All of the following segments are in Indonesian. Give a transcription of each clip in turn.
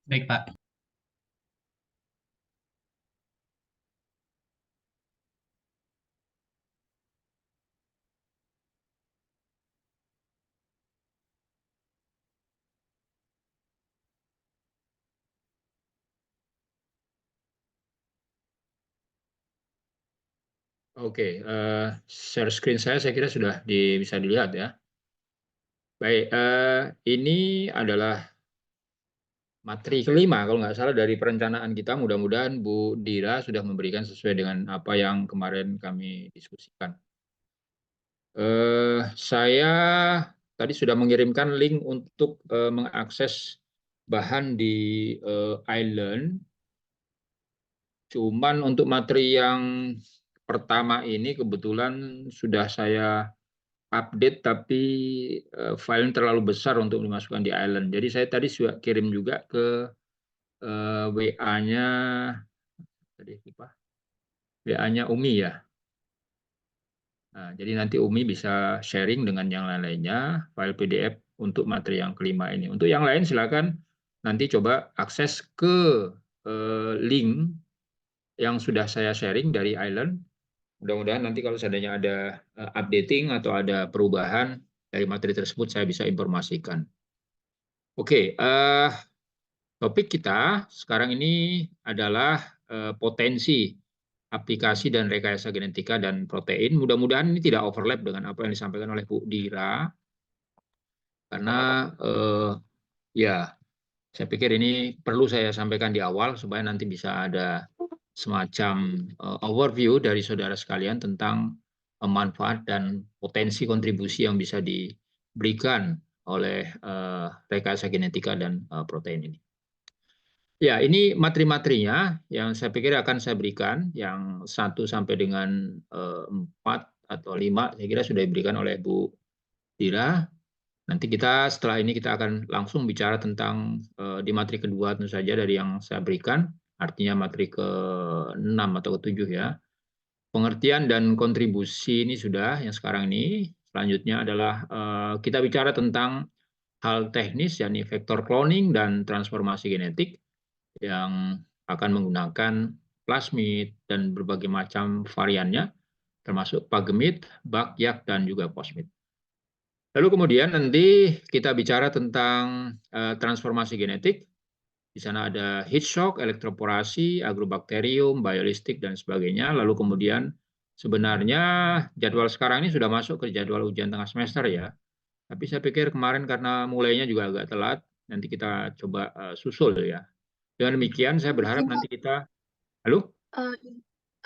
Baik, Pak. Oke, share screen saya kira sudah bisa dilihat ya. Baik, ini adalah materi kelima kalau nggak salah dari perencanaan kita. Mudah-mudahan Bu Dira sudah memberikan sesuai dengan apa yang kemarin kami diskusikan. Saya tadi sudah mengirimkan link untuk mengakses bahan di Island. Cuman untuk materi yang pertama ini kebetulan sudah saya update tapi file terlalu besar untuk dimasukkan di Island. Jadi saya tadi sudah kirim juga ke WA-nya tadi apa? WA-nya Umi ya. Nah, jadi nanti Umi bisa sharing dengan yang lain-lainnya file PDF untuk materi yang kelima ini. Untuk yang lain silakan nanti coba akses ke link yang sudah saya sharing dari Island. Mudah-mudahan nanti kalau seandainya ada updating atau ada perubahan dari materi tersebut saya bisa informasikan. Oke, topik kita sekarang ini adalah potensi aplikasi dan rekayasa genetika dan protein. Mudah-mudahan ini tidak overlap dengan apa yang disampaikan oleh Bu Dira, karena ya saya pikir ini perlu saya sampaikan di awal supaya nanti bisa ada semacam overview dari saudara sekalian tentang manfaat dan potensi kontribusi yang bisa diberikan oleh rekayasa genetika dan protein ini. Ya, ini materi-materinya yang saya pikir akan saya berikan, yang 1 sampai dengan 4 atau 5, saya kira sudah diberikan oleh Bu Dira. Nanti kita setelah ini kita akan langsung bicara tentang di materi kedua tentu saja dari yang saya berikan, artinya materi ke-6 atau ke-7 ya. Pengertian dan kontribusi ini sudah yang sekarang ini. Selanjutnya adalah kita bicara tentang hal teknis, yakni vektor cloning dan transformasi genetik yang akan menggunakan plasmid dan berbagai macam variannya, termasuk pagemid, bakyak, dan juga posmid. Lalu kemudian nanti kita bicara tentang transformasi genetik. Di sana ada heat shock, elektroporasi, agrobakterium, biolistik, dan sebagainya. Lalu kemudian sebenarnya jadwal sekarang ini sudah masuk ke jadwal ujian tengah semester ya. Tapi saya pikir kemarin karena mulainya juga agak telat, nanti kita coba susul ya. Dengan demikian saya berharap Izin nanti Pak, kita, halo?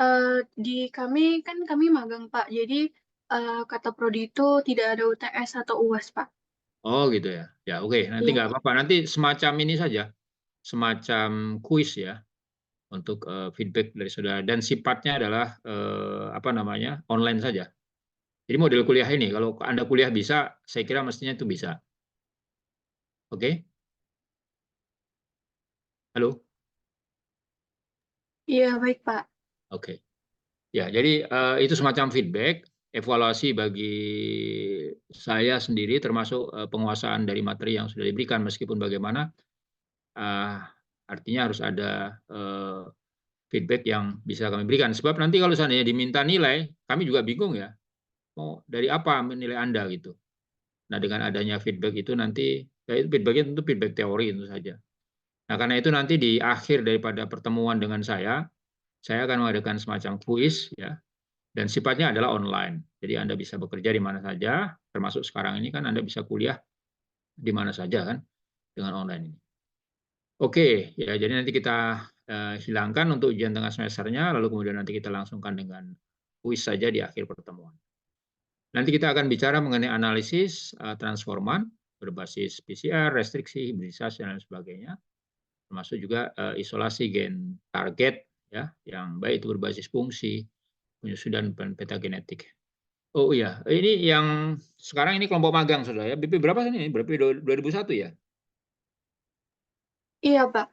eh, di kami kan kami magang Pak, jadi kata prodi itu tidak ada UTS atau UAS Pak. Oh gitu ya. Ya oke, nanti Iya nggak Pak. apa-apa. Nanti semacam ini saja, semacam kuis ya untuk feedback dari saudara. Dan sifatnya adalah apa namanya online saja. Jadi model kuliah ini, kalau Anda kuliah bisa, saya kira mestinya itu bisa. Oke? Halo? Iya baik Pak. Oke. Ya, jadi itu semacam feedback, evaluasi bagi saya sendiri, termasuk penguasaan dari materi yang sudah diberikan, meskipun bagaimana, eh, artinya harus ada feedback yang bisa kami berikan. Sebab nanti kalau seandainya diminta nilai, kami juga bingung ya, mau dari apa menilai Anda gitu. Nah, dengan adanya feedback itu nanti, ya itu feedbacknya tentu feedback teori tentu saja. Nah, karena itu nanti di akhir daripada pertemuan dengan saya akan mengadakan semacam kuis ya, dan sifatnya adalah online. Jadi Anda bisa bekerja di mana saja, termasuk sekarang ini kan Anda bisa kuliah di mana saja kan dengan online ini. Oke, ya jadi nanti kita hilangkan untuk ujian tengah semesternya, lalu kemudian nanti kita langsungkan dengan kuis saja di akhir pertemuan. Nanti kita akan bicara mengenai analisis transforman berbasis PCR, restriksi, hibridisasi dan sebagainya, termasuk juga isolasi gen target ya, yang baik itu berbasis fungsi, penyusunan dan peta genetik. Oh iya, ini yang sekarang ini kelompok magang saudara ya. BP berapa ini? BP 2001 ya? Iya Pak.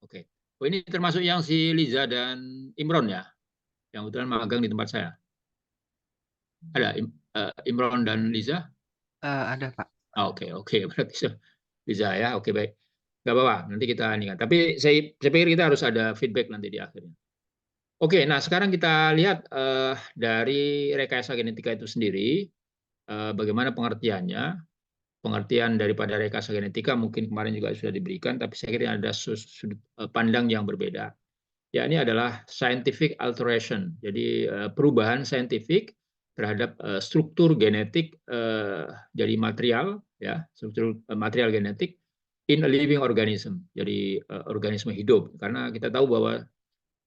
Oke. Oh ini termasuk yang si Liza dan Imron ya, yang kebetulan magang di tempat saya. Ada Imron dan Liza? Ada, Pak. Oke, oke. Berarti Liza ya. Oke, baik. nggak apa-apa, nanti kita ini kan. Tapi saya pikir kita harus ada feedback nanti di akhirnya. Oke, nah sekarang kita lihat dari rekayasa genetika itu sendiri, bagaimana pengertiannya. Pengertian daripada rekayasa genetika mungkin kemarin juga sudah diberikan, tapi saya kira ada sudut pandang yang berbeda. Ya, ini adalah scientific alteration, jadi perubahan saintifik terhadap struktur genetik jadi material, ya, struktur material genetik in a living organism, jadi organisme hidup. Karena kita tahu bahwa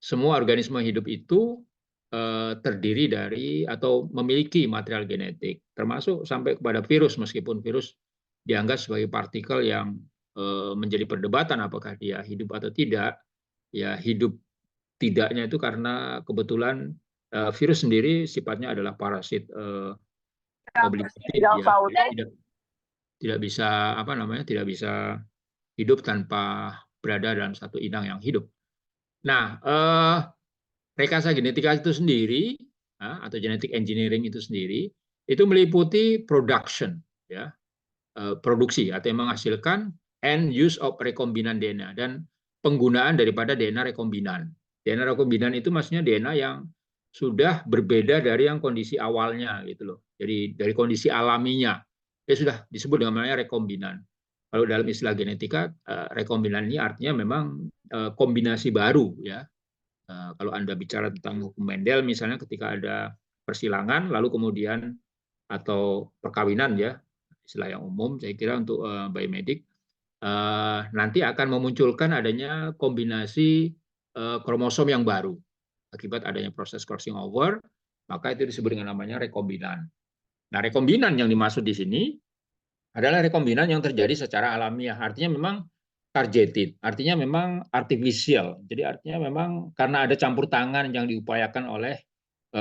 semua organisme hidup itu terdiri dari atau memiliki material genetik, termasuk sampai kepada virus, meskipun virus dianggap sebagai partikel yang menjadi perdebatan apakah dia hidup atau tidak. Ya, hidup tidaknya itu karena kebetulan virus sendiri sifatnya adalah parasit obligatif, ya, tidak bisa apa namanya, tidak bisa hidup tanpa berada dalam satu inang yang hidup. Nah, rekayasa genetika itu sendiri atau genetic engineering itu sendiri itu meliputi production, ya, produksi atau menghasilkan and use of rekombinan DNA dan penggunaan daripada DNA rekombinan. DNA rekombinan itu maksudnya DNA yang sudah berbeda dari yang kondisi awalnya gitu loh. Jadi dari kondisi alaminya sudah disebut dengan namanya rekombinan. Kalau dalam istilah genetika, rekombinan ini artinya memang kombinasi baru, ya. Kalau Anda bicara tentang hukum Mendel misalnya, ketika ada persilangan lalu kemudian atau perkawinan, ya, istilah yang umum saya kira untuk biomedik, nanti akan memunculkan adanya kombinasi kromosom yang baru akibat adanya proses crossing over, maka itu disebut dengan namanya rekombinan. Nah, rekombinan yang dimaksud di sini adalah rekombinan yang terjadi secara alamiah, artinya memang targeted, artinya memang artificial. Jadi artinya memang karena ada campur tangan yang diupayakan oleh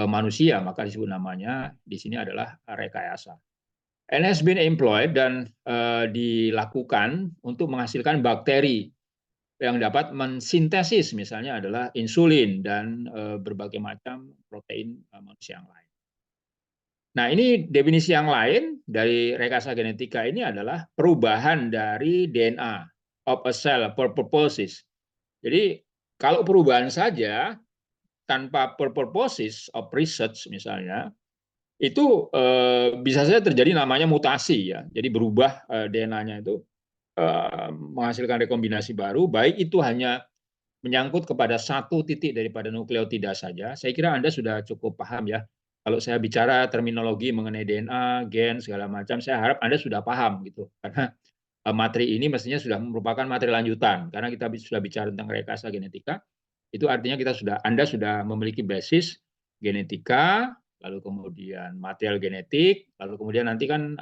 manusia, maka disebut namanya di sini adalah rekayasa. And has been employed dan dilakukan untuk menghasilkan bakteri yang dapat mensintesis misalnya adalah insulin dan berbagai macam protein manusia yang lain. Nah, ini definisi yang lain dari rekayasa genetika ini adalah perubahan dari DNA of a cell for purposes. Jadi, kalau perubahan saja tanpa purposes of research misalnya, itu bisa saja terjadi namanya mutasi, ya. Jadi berubah DNA-nya itu menghasilkan rekombinasi baru, baik itu hanya menyangkut kepada satu titik daripada nukleotida saja. Saya kira Anda sudah cukup paham, ya. Kalau saya bicara terminologi mengenai DNA, gen, segala macam, saya harap Anda sudah paham gitu. Karena materi ini mestinya sudah merupakan materi lanjutan. Karena kita sudah bicara tentang rekayasa genetika, itu artinya Anda sudah memiliki basis genetika, lalu kemudian material genetik, lalu kemudian nanti kan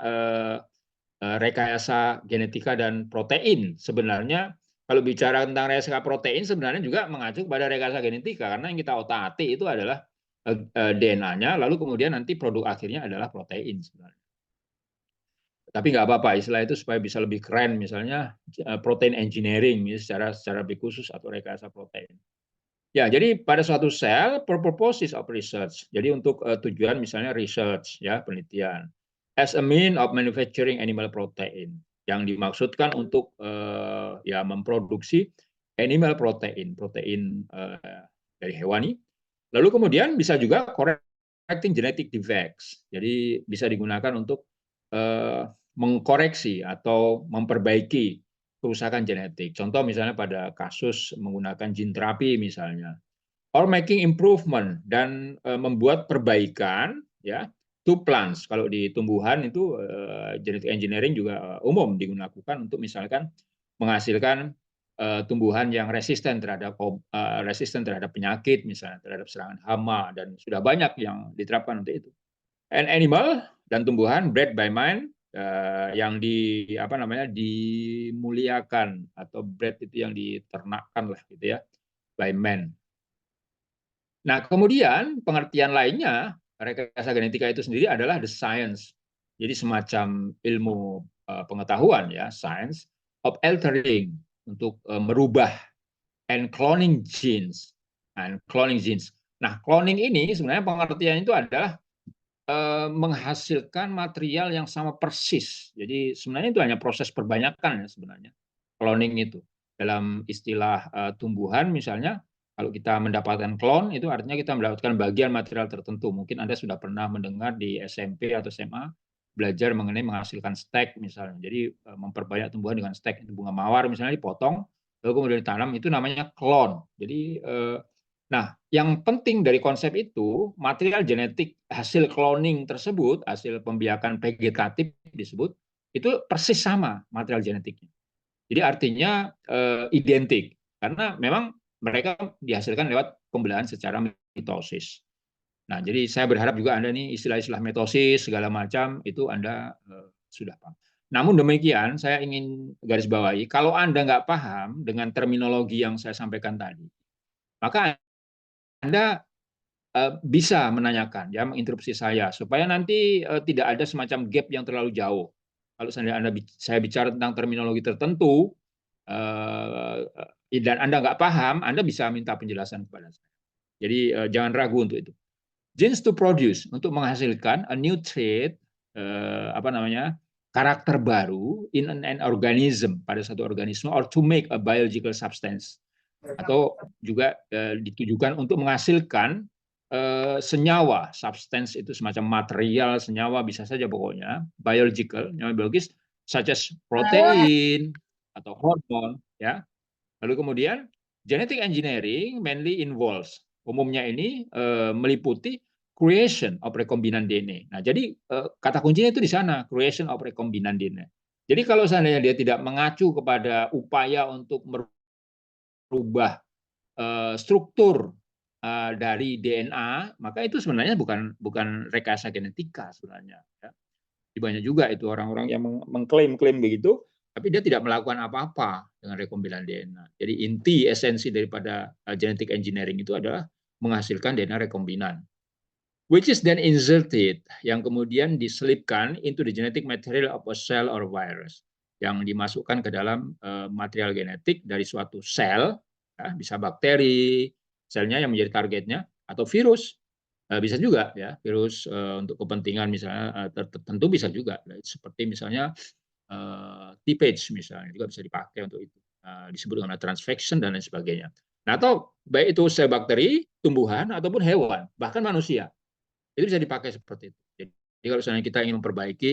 rekayasa genetika dan protein. Sebenarnya kalau bicara tentang rekayasa protein sebenarnya juga mengacu pada rekayasa genetika, karena yang kita otak-atik itu adalah DNA-nya, lalu kemudian nanti produk akhirnya adalah protein sebenarnya. Tapi nggak apa-apa, istilah itu supaya bisa lebih keren, misalnya protein engineering secara lebih khusus, atau rekayasa protein. Ya, jadi pada suatu sel for purposes of research. Jadi untuk tujuan misalnya research, ya, penelitian. As a mean of manufacturing animal protein, yang dimaksudkan untuk ya memproduksi animal protein, protein dari hewani. Lalu kemudian bisa juga correcting genetic defects. Jadi bisa digunakan untuk mengkoreksi atau memperbaiki kerusakan genetik. Contoh misalnya pada kasus menggunakan gene terapi misalnya, or making improvement, dan membuat perbaikan, ya, to plants. Kalau di tumbuhan itu genetic engineering juga umum digunakan untuk misalkan menghasilkan tumbuhan yang resisten terhadap penyakit, misalnya terhadap serangan hama, dan sudah banyak yang diterapkan untuk itu. And animal, dan tumbuhan bred by man, yang dimuliakan, atau bred itu yang diternakkan lah gitu, ya, by man. Nah, kemudian pengertian lainnya rekayasa genetika itu sendiri adalah the science. Jadi semacam ilmu pengetahuan, ya, science of altering, untuk merubah, and cloning genes. Nah, cloning ini sebenarnya pengertian itu adalah menghasilkan material yang sama persis. Jadi sebenarnya itu hanya proses perbanyakan, ya, sebenarnya cloning itu. dalam istilah tumbuhan misalnya, kalau kita mendapatkan klon itu artinya kita mendapatkan bagian material tertentu. Mungkin Anda sudah pernah mendengar di SMP atau SMA belajar mengenai menghasilkan stek misalnya. Jadi memperbanyak tumbuhan dengan stek. Bunga mawar misalnya dipotong lalu kemudian ditanam, itu namanya klon. Jadi nah, yang penting dari konsep itu, material genetik hasil cloning tersebut, hasil pembiakan vegetatif disebut, itu persis sama material genetiknya. Jadi artinya identik, karena memang mereka dihasilkan lewat pembelahan secara mitosis. Nah, jadi saya berharap juga Anda nih istilah-istilah mitosis segala macam itu Anda sudah paham. Namun demikian, saya ingin garis bawahi, kalau Anda nggak paham dengan terminologi yang saya sampaikan tadi, maka Anda bisa menanyakan, ya, menginterupsi saya supaya nanti tidak ada semacam gap yang terlalu jauh. Kalau saya bicara tentang terminologi tertentu dan Anda nggak paham, Anda bisa minta penjelasan kepada saya. Jadi jangan ragu untuk itu. Genes to produce, untuk menghasilkan a new trait, apa namanya, karakter baru in an organism, pada satu organisme, or to make a biological substance, atau juga ditujukan untuk menghasilkan senyawa. Substance itu semacam material, senyawa, bisa saja pokoknya biological, nyawa biologis, such as protein atau hormon, ya. Lalu kemudian genetic engineering mainly involves, umumnya ini meliputi creation of rekombinan DNA. Nah, jadi kata kuncinya itu di sana, creation of rekombinan DNA. Jadi kalau seandainya dia tidak mengacu kepada upaya untuk merubah struktur dari DNA, maka itu sebenarnya bukan rekayasa genetika sebenarnya. Ya. Banyak juga itu orang-orang yang mengklaim begitu, tapi dia tidak melakukan apa-apa dengan rekombinan DNA. Jadi inti esensi daripada genetic engineering itu adalah menghasilkan DNA rekombinan, which is then inserted, yang kemudian diselipkan into the genetic material of a cell or virus, yang dimasukkan ke dalam material genetik dari suatu sel, ya, bisa bakteri, selnya yang menjadi targetnya, atau virus, bisa juga, ya, virus untuk kepentingan misalnya tertentu bisa juga, seperti misalnya T-page misalnya juga bisa dipakai untuk itu, disebut dengan transfection dan lain sebagainya. Nah, atau baik itu sel bakteri, tumbuhan ataupun hewan, bahkan manusia, itu bisa dipakai seperti itu. Jadi kalau misalnya kita ingin memperbaiki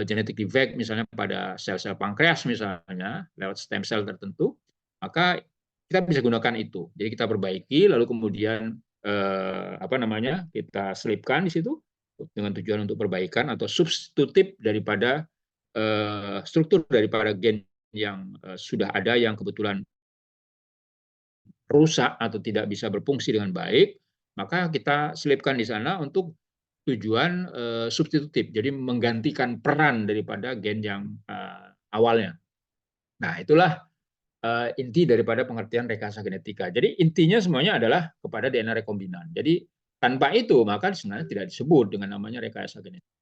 genetic defect misalnya pada sel-sel pankreas misalnya lewat stem cell tertentu, maka kita bisa gunakan itu. Jadi kita perbaiki lalu kemudian apa namanya, kita selipkan di situ dengan tujuan untuk perbaikan atau substitutif daripada struktur daripada gen yang sudah ada yang kebetulan rusak atau tidak bisa berfungsi dengan baik, maka kita selipkan di sana untuk tujuan substitutif, jadi menggantikan peran daripada gen yang awalnya. Nah, itulah inti daripada pengertian rekayasa genetika. Jadi intinya semuanya adalah kepada DNA rekombinan. Jadi tanpa itu maka sebenarnya tidak disebut dengan namanya rekayasa genetika.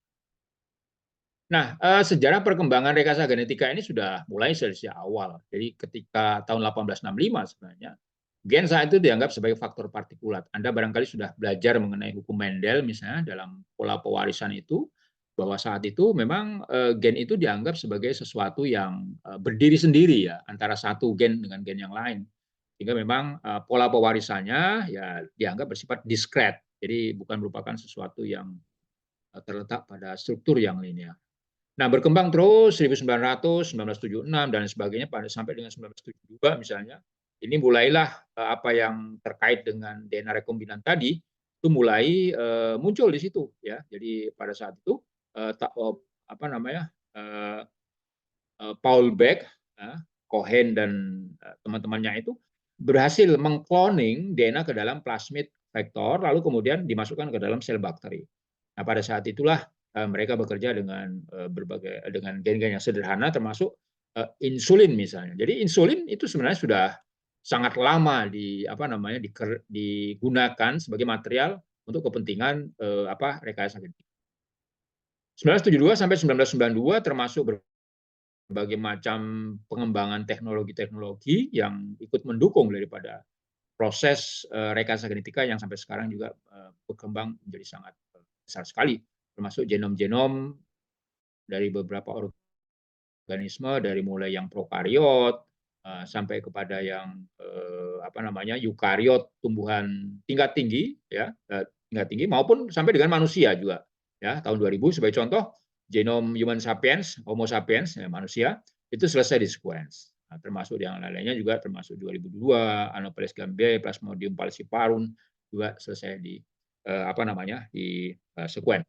Nah, sejarah perkembangan rekayasa genetika ini sudah mulai sejak awal. Jadi ketika tahun 1865 sebenarnya, gen saat itu dianggap sebagai faktor partikulat. Anda barangkali sudah belajar mengenai hukum Mendel misalnya dalam pola pewarisan itu, bahwa saat itu memang gen itu dianggap sebagai sesuatu yang berdiri sendiri ya, antara satu gen dengan gen yang lain. Sehingga memang pola pewarisannya ya dianggap bersifat diskret. Jadi bukan merupakan sesuatu yang terletak pada struktur yang linear. Nah, berkembang terus 1900, 1976 dan sebagainya sampai dengan 1972 misalnya. Ini mulailah apa yang terkait dengan DNA rekombinan tadi itu mulai muncul di situ ya. Jadi pada saat itu apa namanya? Paul Beck, Cohen dan teman-temannya itu berhasil mengkloning DNA ke dalam plasmid vektor lalu kemudian dimasukkan ke dalam sel bakteri. Nah, pada saat itulah mereka bekerja dengan berbagai dengan gen-gen yang sederhana termasuk insulin misalnya. Jadi insulin itu sebenarnya sudah sangat lama digunakan sebagai material untuk kepentingan rekayasa genetik. 1972 sampai 1992 termasuk berbagai macam pengembangan teknologi-teknologi yang ikut mendukung daripada proses rekayasa genetika yang sampai sekarang juga berkembang menjadi sangat besar sekali, termasuk genom-genom dari beberapa organisme dari mulai yang prokariot, sampai kepada yang apa namanya eukariot, tumbuhan tingkat tinggi ya, tingkat tinggi maupun sampai dengan manusia juga ya. Tahun 2000 sebagai contoh genom human sapiens, Homo sapiens ya, manusia itu selesai di sequence. Nah, termasuk yang lainnya juga termasuk 2002 Anopheles gambiae, Plasmodium falciparum juga selesai di apa namanya di sequence.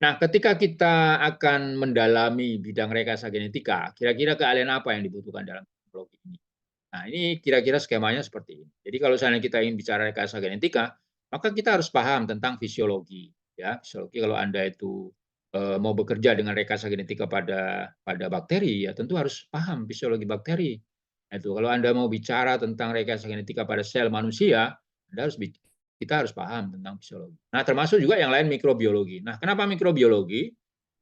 Nah, ketika kita akan mendalami bidang rekayasa genetika, kira-kira keahlian apa yang dibutuhkan dalam teknologi ini? Nah, ini kira-kira skemanya seperti ini. Jadi kalau misalnya kita ingin bicara rekayasa genetika, maka kita harus paham tentang fisiologi. Ya, fisiologi kalau Anda itu mau bekerja dengan rekayasa genetika pada bakteri, ya tentu harus paham fisiologi bakteri. Nah, itu kalau Anda mau bicara tentang rekayasa genetika pada sel manusia, Anda harus kita harus paham tentang fisiologi. Nah, termasuk juga yang lain mikrobiologi. Nah, kenapa mikrobiologi?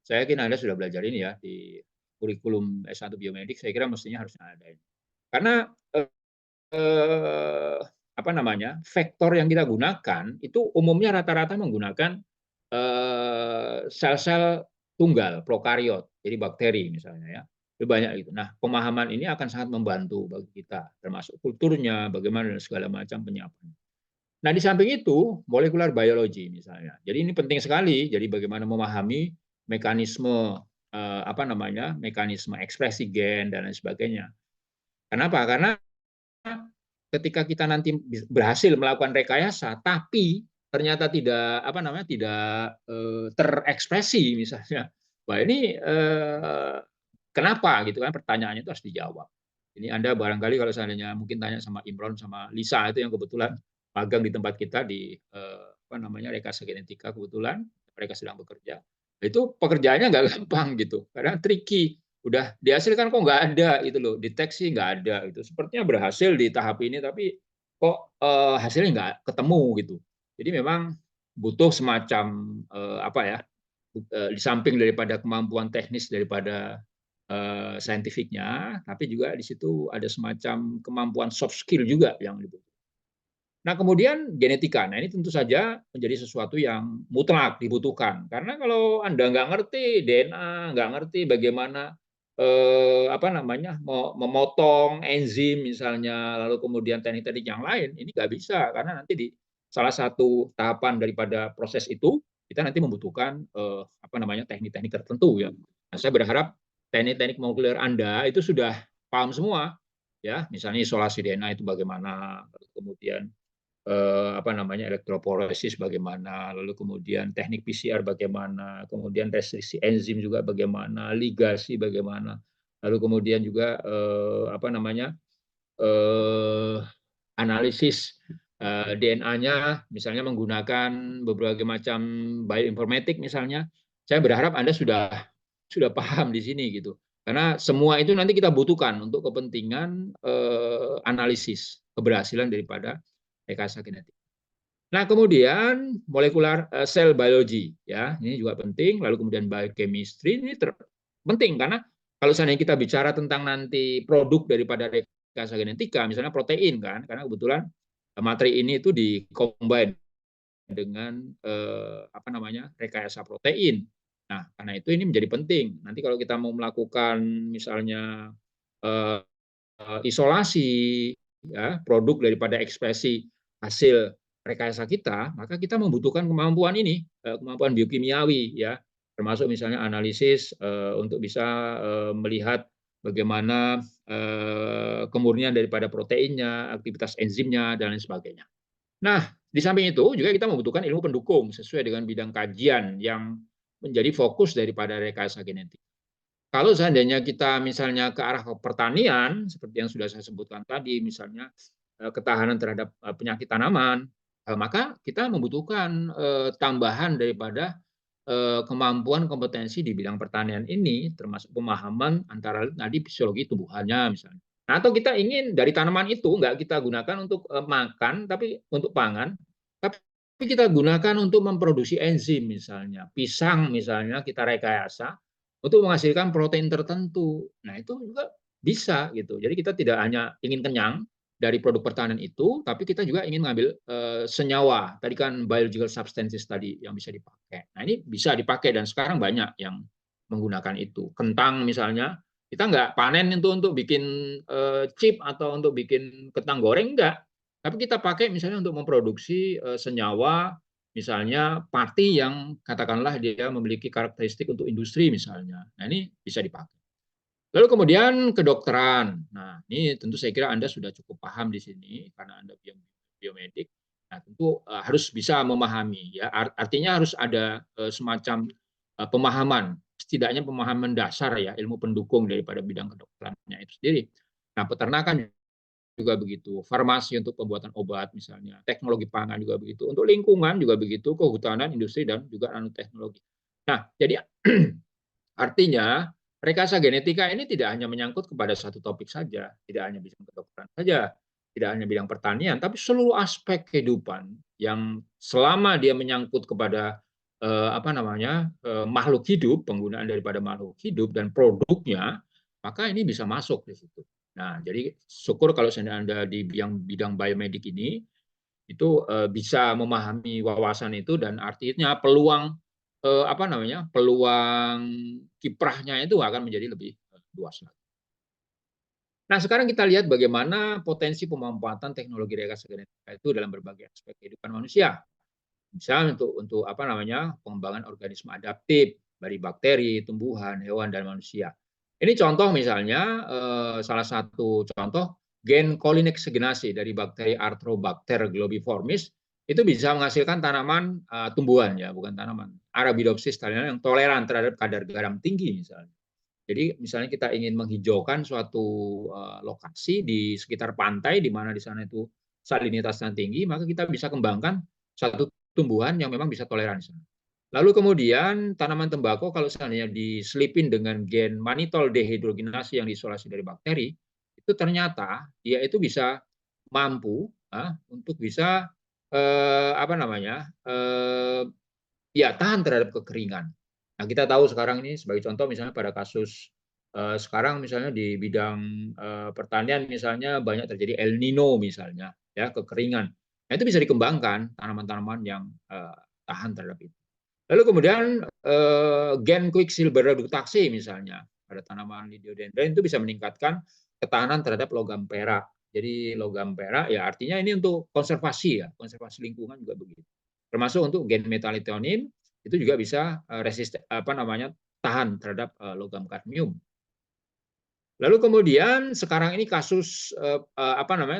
Saya yakin Anda sudah belajar ini ya di kurikulum S1 biomedik, saya kira mestinya harus ada ini. Karena apa namanya, vektor yang kita gunakan itu umumnya rata-rata menggunakan sel-sel tunggal, prokariot, jadi bakteri misalnya ya. Itu banyak gitu. Nah, pemahaman ini akan sangat membantu bagi kita, termasuk kulturnya, bagaimana dan segala macam penyiapan. Nah, di samping itu, molekular biology misalnya. Jadi ini penting sekali. Jadi bagaimana memahami mekanisme apa namanya, mekanisme ekspresi gen dan lain sebagainya. Kenapa? Karena ketika kita nanti berhasil melakukan rekayasa, tapi ternyata tidak apa namanya tidak terekspresi misalnya, wah ini kenapa gitu kan pertanyaannya itu harus dijawab. Ini Anda barangkali kalau seandainya mungkin tanya sama Imron sama Lisa itu yang kebetulan magang di tempat kita di apa namanya rekayasa genetika kebetulan mereka sedang bekerja. Itu pekerjaannya nggak gampang gitu karena tricky udah dihasilkan kok nggak ada itu loh, deteksi nggak ada itu sepertinya berhasil di tahap ini tapi kok hasilnya nggak ketemu gitu. Jadi memang butuh semacam apa ya, di samping daripada kemampuan teknis daripada saintifiknya, tapi juga di situ ada semacam kemampuan soft skill juga yang dibutuhkan. Nah, kemudian genetika. Nah, ini tentu saja menjadi sesuatu yang mutlak dibutuhkan. Karena kalau Anda nggak ngerti DNA, nggak ngerti bagaimana apa namanya memotong enzim misalnya, lalu kemudian teknik-teknik yang lain, ini nggak bisa karena nanti di salah satu tahapan daripada proses itu kita nanti membutuhkan apa namanya teknik-teknik tertentu ya. Nah, saya berharap teknik-teknik molekuler Anda itu sudah paham semua ya, misalnya isolasi DNA itu bagaimana, kemudian apa namanya elektroporesis bagaimana, lalu kemudian teknik PCR bagaimana, kemudian restriksi enzim juga bagaimana, ligasi bagaimana, lalu kemudian juga apa namanya analisis DNA-nya misalnya menggunakan berbagai macam bioinformatik misalnya. Saya berharap Anda sudah paham di sini gitu. Karena semua itu nanti kita butuhkan untuk kepentingan analisis keberhasilan daripada rekayasa genetik. Nah, kemudian molekular cell biology ya, ini juga penting. Lalu kemudian biochemistry ini penting karena kalau seandainya kita bicara tentang nanti produk daripada rekayasa genetika, misalnya protein kan, karena kebetulan materi ini itu dikombin dengan apa namanya rekayasa protein. Nah, karena itu ini menjadi penting. Nanti kalau kita mau melakukan misalnya eh, isolasi ya produk daripada ekspresi hasil rekayasa kita, maka kita membutuhkan kemampuan ini, kemampuan biokimiawi ya, termasuk misalnya analisis untuk bisa melihat bagaimana kemurnian daripada proteinnya, aktivitas enzimnya dan lain sebagainya. Nah, di samping itu juga kita membutuhkan ilmu pendukung sesuai dengan bidang kajian yang menjadi fokus daripada rekayasa genetik. Kalau seandainya kita misalnya ke arah pertanian, seperti yang sudah saya sebutkan tadi, misalnya ketahanan terhadap penyakit tanaman, maka kita membutuhkan tambahan daripada kemampuan kompetensi di bidang pertanian ini, termasuk pemahaman antara tadi fisiologi tumbuhannya misalnya. Nah, atau kita ingin dari tanaman itu nggak kita gunakan untuk makan, tapi untuk pangan, tapi kita gunakan untuk memproduksi enzim misalnya. Pisang misalnya kita rekayasa untuk menghasilkan protein tertentu. Nah, itu juga bisa gitu. Jadi kita tidak hanya ingin kenyang dari produk pertanian itu, tapi kita juga ingin mengambil senyawa. Tadi kan biological substances tadi yang bisa dipakai. Nah, ini bisa dipakai dan sekarang banyak yang menggunakan itu. Kentang misalnya, Kita nggak panen itu untuk bikin chip atau untuk bikin kentang goreng, enggak. Tapi kita pakai misalnya untuk memproduksi senyawa, misalnya pati yang katakanlah dia memiliki karakteristik untuk industri misalnya. Nah, ini bisa dipakai. Lalu kemudian kedokteran. Nah, ini tentu saya kira Anda sudah cukup paham di sini karena Anda biomedik. Nah, tentu harus bisa memahami ya. Artinya harus ada semacam pemahaman, setidaknya pemahaman dasar ya, ilmu pendukung daripada bidang kedokterannya itu sendiri. Nah, peternakan juga begitu, farmasi untuk pembuatan obat misalnya, teknologi pangan juga begitu, untuk lingkungan juga begitu, kehutanan, industri dan juga nanoteknologi. Nah, jadi artinya, rekayasa genetika ini tidak hanya menyangkut kepada satu topik saja, tidak hanya bidang kedokteran saja, tidak hanya bidang pertanian, tapi seluruh aspek kehidupan yang selama dia menyangkut kepada makhluk hidup, penggunaan daripada makhluk hidup dan produknya, maka ini bisa masuk di situ. Nah, jadi syukur kalau Anda di bidang biomedik ini itu bisa memahami wawasan itu dan artinya peluang kiprahnya itu akan menjadi lebih luas. Nah, sekarang kita lihat bagaimana potensi pemanfaatan teknologi rekayasa genetika itu dalam berbagai aspek kehidupan manusia. Misalnya untuk pengembangan organisme adaptif dari bakteri, tumbuhan, hewan dan manusia. Ini contoh misalnya salah satu contoh gen kolineksegenasi dari bakteri Arthrobacter globiformis itu bisa menghasilkan tanaman tumbuhan ya, bukan tanaman. Arabidopsis thaliana yang toleran terhadap kadar garam tinggi misalnya. Jadi misalnya kita ingin menghijaukan suatu lokasi di sekitar pantai di mana di sana itu salinitasnya tinggi, maka kita bisa kembangkan satu tumbuhan yang memang bisa toleran. Lalu kemudian tanaman tembakau kalau seandainya diselipin dengan gen manitol dehidrogenase yang diisolasi dari bakteri, itu ternyata dia itu bisa mampu untuk bisa ya tahan terhadap kekeringan. Nah, kita tahu sekarang ini sebagai contoh misalnya pada kasus sekarang misalnya di bidang pertanian misalnya banyak terjadi El Nino misalnya ya kekeringan. Nah, itu bisa dikembangkan tanaman-tanaman yang tahan terhadap itu. Lalu kemudian gen quicksilver reductase misalnya pada tanaman Lydiodendron itu bisa meningkatkan ketahanan terhadap logam perak. Jadi logam perak ya artinya ini untuk konservasi ya, konservasi lingkungan juga begitu. Termasuk untuk gen metalitonin itu juga bisa tahan terhadap logam kadmium. Lalu kemudian sekarang ini kasus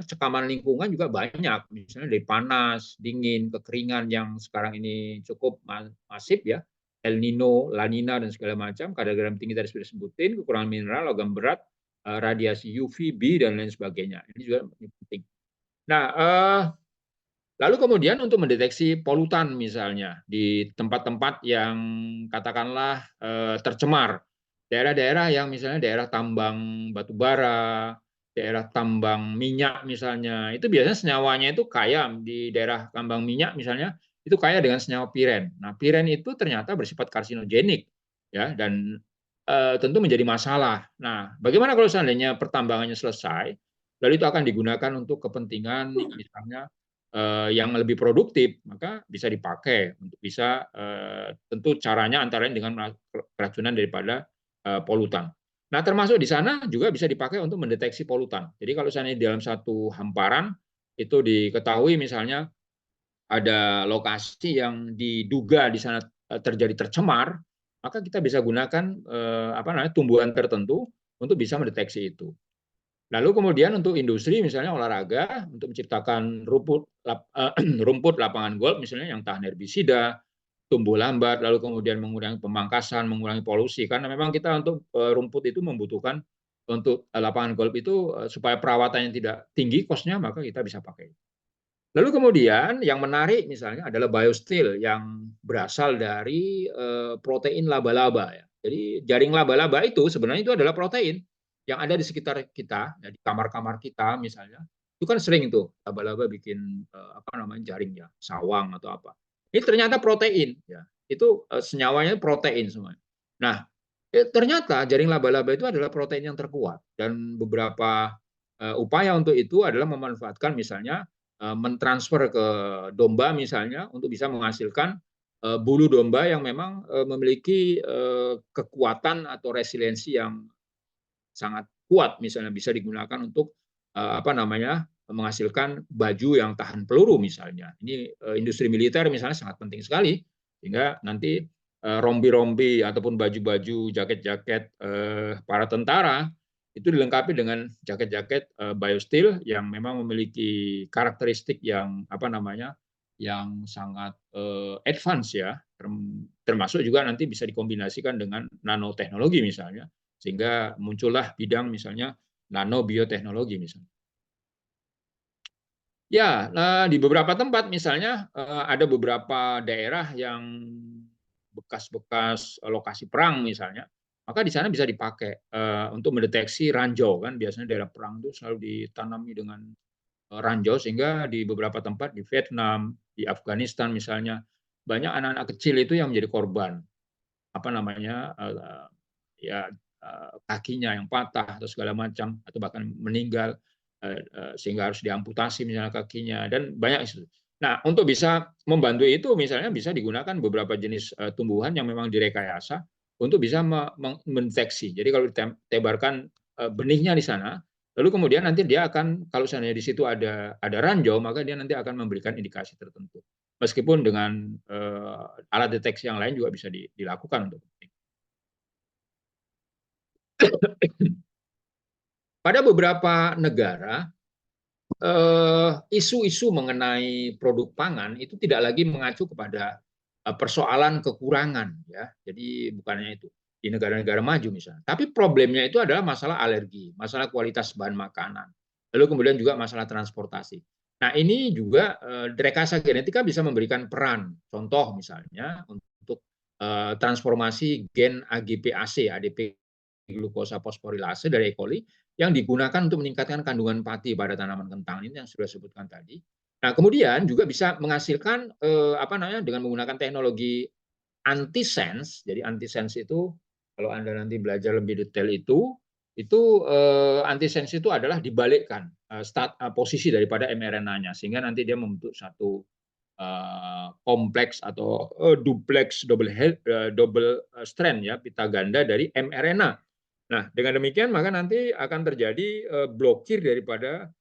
cekaman lingkungan juga banyak, misalnya dari panas, dingin, kekeringan yang sekarang ini cukup masif ya, El Nino, La Nina dan segala macam, kadar garam tinggi tadi sudah disebutin, kekurangan mineral, logam berat, radiasi UVB dan lain sebagainya. Ini juga penting. Nah, lalu kemudian untuk mendeteksi polutan misalnya di tempat-tempat yang katakanlah tercemar, daerah-daerah yang misalnya daerah tambang batu bara, daerah tambang minyak misalnya, itu biasanya senyawanya itu kaya di daerah tambang minyak misalnya, itu kaya dengan senyawa piren. Nah, piren itu ternyata bersifat karsinogenik ya dan tentu menjadi masalah. Nah, bagaimana kalau seandainya pertambangannya selesai, lalu itu akan digunakan untuk kepentingan misalnya yang lebih produktif, maka bisa dipakai untuk bisa tentu caranya antara lain dengan keracunan daripada polutan. Nah, termasuk di sana juga bisa dipakai untuk mendeteksi polutan. Jadi kalau misalnya dalam satu hamparan itu diketahui misalnya ada lokasi yang diduga di sana terjadi tercemar, maka kita bisa gunakan tumbuhan tertentu untuk bisa mendeteksi itu. Lalu kemudian untuk industri misalnya olahraga untuk menciptakan rumput lapangan golf misalnya yang tahan herbisida, tumbuh lambat, lalu kemudian mengurangi pemangkasan, mengurangi polusi karena memang kita untuk rumput itu membutuhkan untuk lapangan golf itu supaya perawatannya tidak tinggi kosnya maka kita bisa pakai. Lalu kemudian yang menarik misalnya adalah biosteel yang berasal dari protein laba-laba ya. Jadi jaring laba-laba itu sebenarnya itu adalah protein yang ada di sekitar kita, ya, di kamar-kamar kita misalnya. Itu kan sering tuh laba-laba bikin jaring ya, sawang atau apa. Ini ternyata protein ya. Itu senyawanya protein semua. Nah, ternyata jaring laba-laba itu adalah protein yang terkuat dan beberapa upaya untuk itu adalah memanfaatkan misalnya mentransfer ke domba misalnya untuk bisa menghasilkan bulu domba yang memang memiliki kekuatan atau resiliensi yang sangat kuat, misalnya bisa digunakan untuk menghasilkan baju yang tahan peluru misalnya. Ini industri militer misalnya sangat penting sekali, sehingga nanti rompi-rompi ataupun baju-baju, jaket-jaket para tentara itu dilengkapi dengan jaket-jaket biosteel yang memang memiliki karakteristik yang yang sangat advance ya, termasuk juga nanti bisa dikombinasikan dengan nanoteknologi misalnya, sehingga muncullah bidang misalnya nanobioteknologi misalnya. Ya, di beberapa tempat misalnya ada beberapa daerah yang bekas-bekas lokasi perang misalnya, maka di sana bisa dipakai untuk mendeteksi ranjau, kan biasanya daerah perang itu selalu ditanami dengan ranjau, sehingga di beberapa tempat di Vietnam, di Afghanistan misalnya, banyak anak-anak kecil itu yang menjadi korban ya kakinya yang patah atau segala macam, atau bahkan meninggal sehingga harus diamputasi misalnya kakinya, dan banyak itu. Nah, untuk bisa membantu itu misalnya bisa digunakan beberapa jenis tumbuhan yang memang direkayasa untuk bisa mendeteksi. Jadi kalau ditebarkan benihnya di sana, lalu kemudian nanti dia akan, kalau seandainya di situ ada ranjau, maka dia nanti akan memberikan indikasi tertentu. Meskipun dengan alat deteksi yang lain juga bisa dilakukan untuk pada beberapa negara isu-isu mengenai produk pangan itu tidak lagi mengacu kepada persoalan kekurangan ya. Jadi bukannya itu di negara-negara maju misalnya. Tapi problemnya itu adalah masalah alergi, masalah kualitas bahan makanan. Lalu kemudian juga masalah transportasi. Nah, ini juga rekayasa genetika bisa memberikan peran. Contoh misalnya untuk transformasi gen AGPAC, ADP glukosa fosforilase dari E. coli yang digunakan untuk meningkatkan kandungan pati pada tanaman kentang ini yang sudah disebutkan tadi. Nah, kemudian juga bisa menghasilkan dengan menggunakan teknologi antisense. Jadi antisense itu kalau Anda nanti belajar lebih detail itu antisense itu adalah dibalikkan posisi daripada mRNA-nya, sehingga nanti dia membentuk satu kompleks atau duplex double strand ya, pita ganda dari mRNA. Nah, dengan demikian maka nanti akan terjadi blokir daripada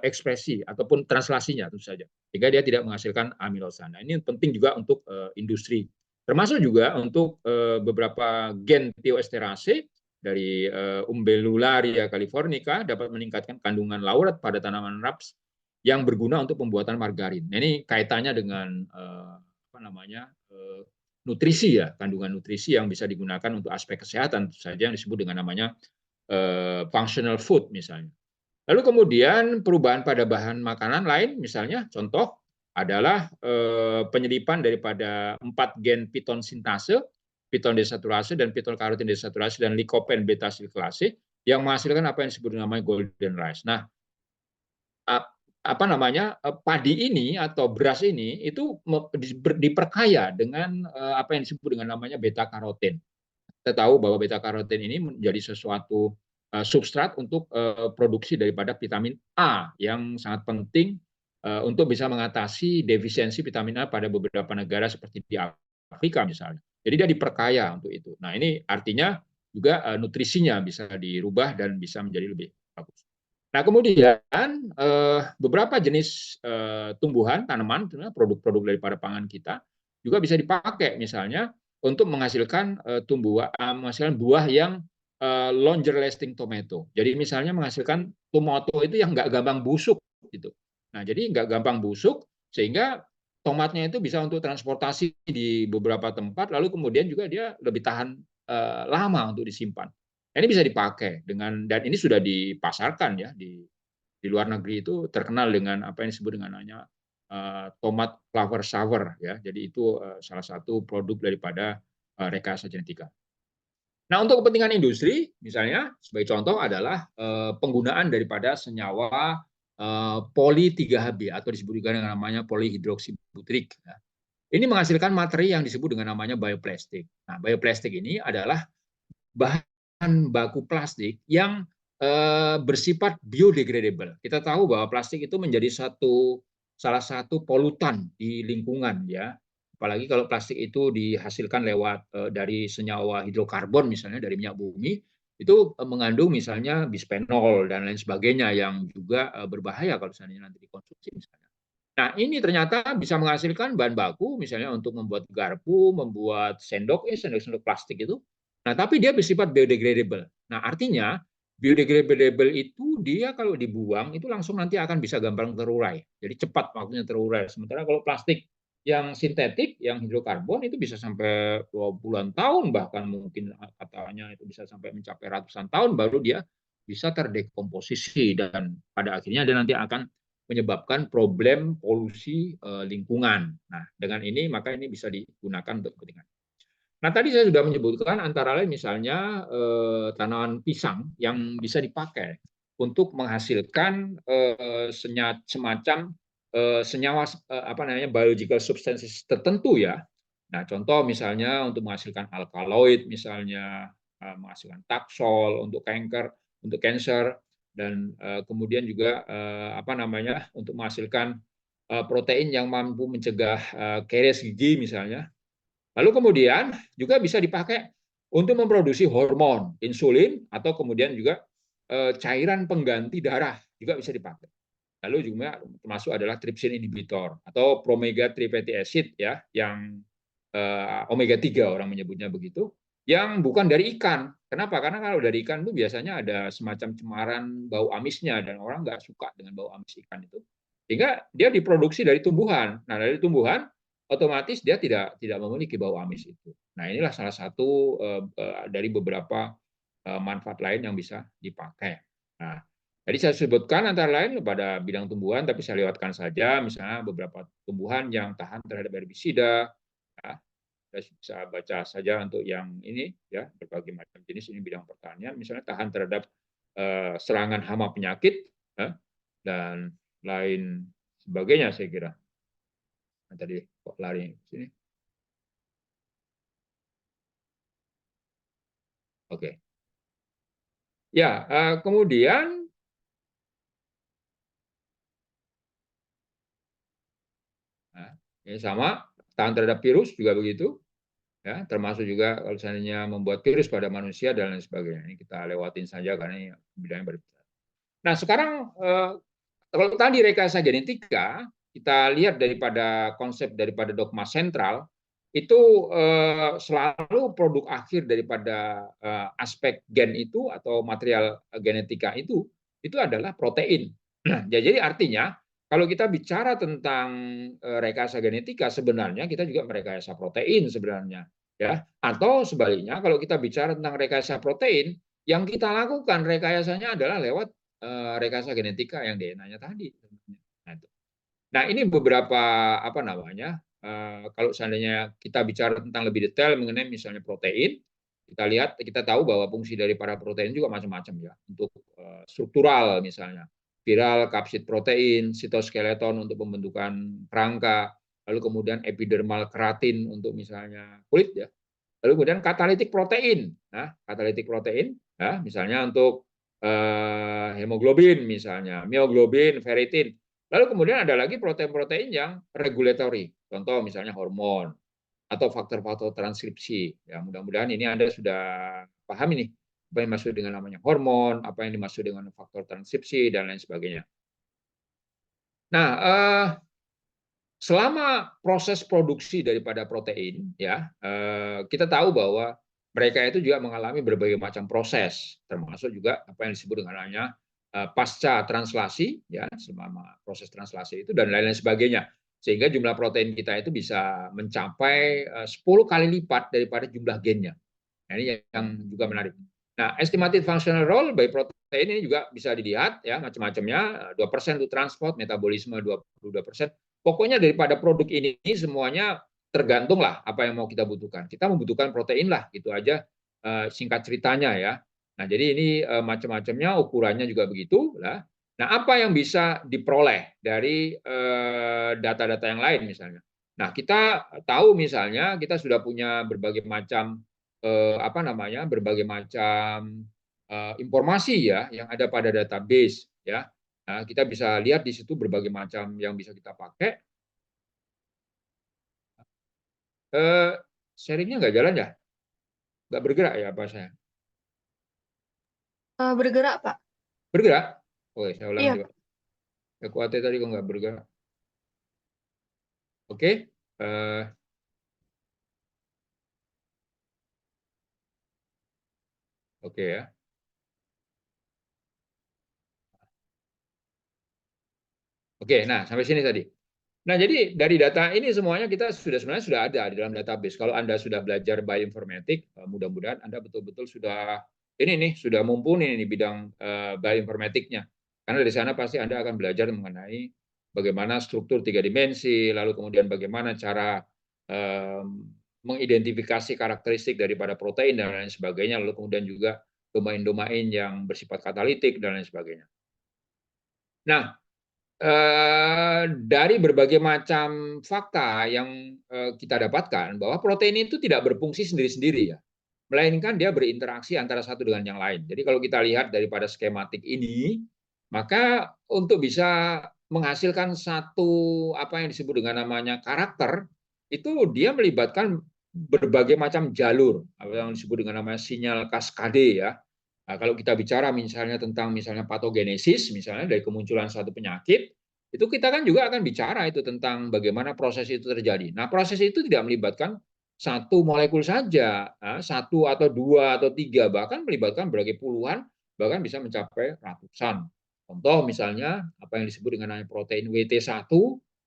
ekspresi ataupun translasinya tentu saja, sehingga dia tidak menghasilkan amilosan. Nah, ini penting juga untuk industri, termasuk juga untuk beberapa gen thioesterase dari Umbellularia californica dapat meningkatkan kandungan laurat pada tanaman raps yang berguna untuk pembuatan margarin. Nah, ini kaitannya dengan nutrisi ya, kandungan nutrisi yang bisa digunakan untuk aspek kesehatan, tentu saja yang disebut dengan namanya functional food misalnya. Lalu kemudian perubahan pada bahan makanan lain, misalnya contoh adalah penyelipan daripada 4 gen piton sintase, piton desaturase, dan piton karotin desaturase, dan likopen beta silkelase yang menghasilkan apa yang disebut namanya golden rice. Nah, padi ini atau beras ini itu diperkaya dengan apa yang disebut dengan namanya beta karotin. Kita tahu bahwa beta karotin ini menjadi sesuatu substrat untuk produksi daripada vitamin A yang sangat penting untuk bisa mengatasi defisiensi vitamin A pada beberapa negara seperti di Afrika misalnya. Jadi dia diperkaya untuk itu. Nah, ini artinya juga nutrisinya bisa dirubah dan bisa menjadi lebih bagus. Nah, kemudian beberapa jenis tumbuhan, tanaman, produk-produk daripada pangan kita juga bisa dipakai misalnya untuk menghasilkan menghasilkan buah yang longer lasting tomato. Jadi misalnya menghasilkan tomato itu yang nggak gampang busuk gitu. Nah, jadi nggak gampang busuk sehingga tomatnya itu bisa untuk transportasi di beberapa tempat, lalu kemudian juga dia lebih tahan lama untuk disimpan. Ini bisa dipakai dan ini sudah dipasarkan ya di luar negeri, itu terkenal dengan apa yang disebut dengan namanya tomat flower sour ya. Jadi itu salah satu produk daripada rekayasa genetika. Nah, untuk kepentingan industri misalnya sebagai contoh adalah penggunaan daripada senyawa poli 3HB atau disebut juga dengan namanya polihidroksibutrik ya. Ini menghasilkan materi yang disebut dengan namanya bioplastik. Nah, bioplastik ini adalah bahan baku plastik yang bersifat biodegradable. Kita tahu bahwa plastik itu menjadi salah satu polutan di lingkungan ya. Apalagi kalau plastik itu dihasilkan lewat dari senyawa hidrokarbon misalnya dari minyak bumi, itu mengandung misalnya bisphenol dan lain sebagainya yang juga berbahaya kalau seandainya nanti dikonsumsi misalnya. Nah, ini ternyata bisa menghasilkan bahan baku misalnya untuk membuat garpu, membuat sendok, sendok-sendok plastik itu. Nah, tapi dia bersifat biodegradable. Nah, artinya biodegradable itu dia kalau dibuang itu langsung nanti akan bisa gampang terurai. Jadi cepat waktunya terurai. Sementara kalau plastik yang sintetik, yang hidrokarbon itu bisa sampai 20-an tahun, bahkan mungkin katanya itu bisa sampai mencapai ratusan tahun baru dia bisa terdekomposisi dan pada akhirnya dia nanti akan menyebabkan problem polusi lingkungan. Nah, dengan ini maka ini bisa digunakan untuk kepentingan. Nah, tadi saya sudah menyebutkan antara lain misalnya tanaman pisang yang bisa dipakai untuk menghasilkan semacam senyawa apa namanya biological substances tertentu ya. Nah, contoh misalnya untuk menghasilkan alkaloid misalnya menghasilkan taksol untuk kanker, untuk cancer dan kemudian juga apa namanya untuk menghasilkan protein yang mampu mencegah karies gigi misalnya. Lalu kemudian juga bisa dipakai untuk memproduksi hormon, insulin, atau kemudian juga cairan pengganti darah juga bisa dipakai. Lalu juga termasuk adalah trypsin inhibitor atau omega 3 fatty acid ya, yang omega 3 orang menyebutnya begitu, yang bukan dari ikan. Kenapa? Karena kalau dari ikan itu biasanya ada semacam cemaran bau amisnya dan orang nggak suka dengan bau amis ikan itu. Sehingga dia diproduksi dari tumbuhan. Nah, dari tumbuhan otomatis dia tidak memiliki bau amis itu. Nah, inilah salah satu dari beberapa manfaat lain yang bisa dipakai. Nah, tadi saya sebutkan antara lain pada bidang tumbuhan, tapi saya lewatkan saja, misalnya beberapa tumbuhan yang tahan terhadap herbisida, ya, bisa baca saja untuk yang ini, ya berbagai macam jenis ini bidang pertanian, misalnya tahan terhadap serangan hama penyakit, ya, dan lain sebagainya saya kira. Nah, tadi kok lari sini. Oke. Ya, kemudian nah, ini sama tahan terhadap virus juga begitu, ya, termasuk juga kalau seandainya membuat virus pada manusia dan lain sebagainya. Ini kita lewatin saja karena ini bidangnya berbeda. Nah, sekarang kalau tadi rekayasa genetika, kita lihat daripada konsep daripada dogma sentral, itu selalu produk akhir daripada aspek gen itu atau material genetika itu adalah protein. Nah, jadi artinya kalau kita bicara tentang rekayasa genetika, sebenarnya kita juga merekayasa protein sebenarnya, ya. Atau sebaliknya, kalau kita bicara tentang rekayasa protein, yang kita lakukan rekayasanya adalah lewat rekayasa genetika yang DNA-nya tadi. Nah, ini beberapa apa namanya? Kalau seandainya kita bicara tentang lebih detail mengenai misalnya protein, kita lihat, kita tahu bahwa fungsi dari para protein juga macam-macam ya. Untuk struktural misalnya, viral kapsid protein, sitoskeleton untuk pembentukan kerangka, lalu kemudian epidermal keratin untuk misalnya kulit ya. Lalu kemudian katalitik protein. Nah, katalitik protein, ya, misalnya untuk hemoglobin, misalnya mioglobin, ferritin. Lalu kemudian ada lagi protein-protein yang regulatory, contoh misalnya hormon atau faktor-faktor transkripsi. Ya, mudah-mudahan ini Anda sudah paham ini apa yang dimaksud dengan namanya hormon, apa yang dimaksud dengan faktor transkripsi dan lain sebagainya. Nah, selama proses produksi daripada protein, ya kita tahu bahwa mereka itu juga mengalami berbagai macam proses, termasuk juga apa yang disebut dengan namanya pasca translasi, ya selama proses translasi itu dan lain-lain sebagainya, sehingga jumlah protein kita itu bisa mencapai 10 kali lipat daripada jumlah gennya. Nah, ini yang juga menarik. Nah, estimated functional role by protein ini juga bisa dilihat ya macam-macamnya. 2% untuk transport, metabolisme 22%. Pokoknya daripada produk ini semuanya tergantung lah apa yang mau kita butuhkan. Kita membutuhkan protein lah, gitu aja singkat ceritanya ya. Nah, jadi ini macam-macamnya, ukurannya juga begitu lah. Nah, apa yang bisa diperoleh dari data-data yang lain misalnya? Nah, kita tahu misalnya kita sudah punya berbagai macam apa namanya berbagai macam informasi ya yang ada pada database ya. Nah, kita bisa lihat di situ berbagai macam yang bisa kita pakai. Sharingnya nggak jalan ya? Nggak bergerak ya apa saya? Bergerak, Pak. Bergerak? Oke, saya ulangi Iya, coba. Pak. Kuatnya tadi kok nggak bergerak. Oke. Eh, oke ya. Oke, nah sampai sini tadi. Nah, jadi dari data ini semuanya kita sebenarnya sudah ada di dalam database. Kalau Anda sudah belajar bioinformatik, mudah-mudahan Anda betul-betul sudah ini nih sudah mumpuni di bidang bioinformatiknya. Karena dari sana pasti Anda akan belajar mengenai bagaimana struktur tiga dimensi, lalu kemudian bagaimana cara mengidentifikasi karakteristik daripada protein dan lain sebagainya, lalu kemudian juga domain-domain yang bersifat katalitik dan lain sebagainya. Nah, dari berbagai macam fakta yang kita dapatkan bahwa protein itu tidak berfungsi sendiri-sendiri ya, melainkan dia berinteraksi antara satu dengan yang lain. Jadi kalau kita lihat daripada skematik ini, maka untuk bisa menghasilkan satu apa yang disebut dengan namanya karakter, itu dia melibatkan berbagai macam jalur, apa yang disebut dengan namanya sinyal kaskade ya. Nah, kalau kita bicara misalnya tentang misalnya patogenesis, misalnya dari kemunculan satu penyakit, itu kita kan juga akan bicara itu tentang bagaimana proses itu terjadi. Nah, proses itu tidak melibatkan satu molekul saja, satu atau dua atau tiga, bahkan melibatkan berbagai puluhan, bahkan bisa mencapai ratusan. Contoh misalnya apa yang disebut dengan namanya protein WT1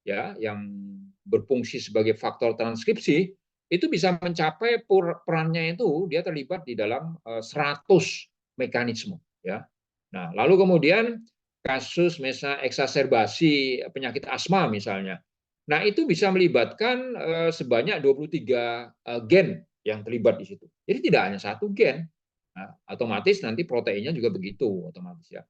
ya, yang berfungsi sebagai faktor transkripsi, itu bisa mencapai perannya itu dia terlibat di dalam 100 mekanisme ya. Nah, lalu kemudian kasus misalnya eksaserbasi penyakit asma misalnya. Nah, itu bisa melibatkan sebanyak 23 gen yang terlibat di situ. Jadi tidak hanya satu gen. Nah, otomatis nanti proteinnya juga begitu otomatis ya.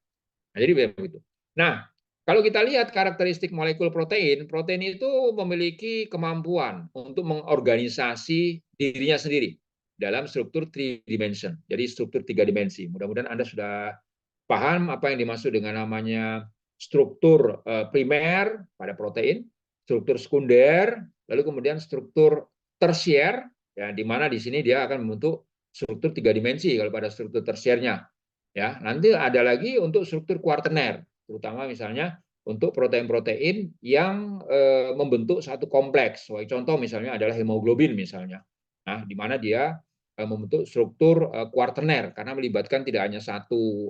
Nah, jadi begitu. Nah, kalau kita lihat karakteristik molekul protein, protein itu memiliki kemampuan untuk mengorganisasi dirinya sendiri dalam struktur three dimension. Jadi struktur tiga dimensi. Mudah-mudahan Anda sudah paham apa yang dimaksud dengan namanya struktur primer pada protein, struktur sekunder, lalu kemudian struktur tersier, ya, di mana di sini dia akan membentuk struktur tiga dimensi kalau pada struktur tersiernya. Ya, nanti ada lagi untuk struktur kuartener, terutama misalnya untuk protein-protein yang membentuk satu kompleks. Contoh misalnya adalah hemoglobin misalnya. Nah, di mana dia membentuk struktur kuartener karena melibatkan tidak hanya satu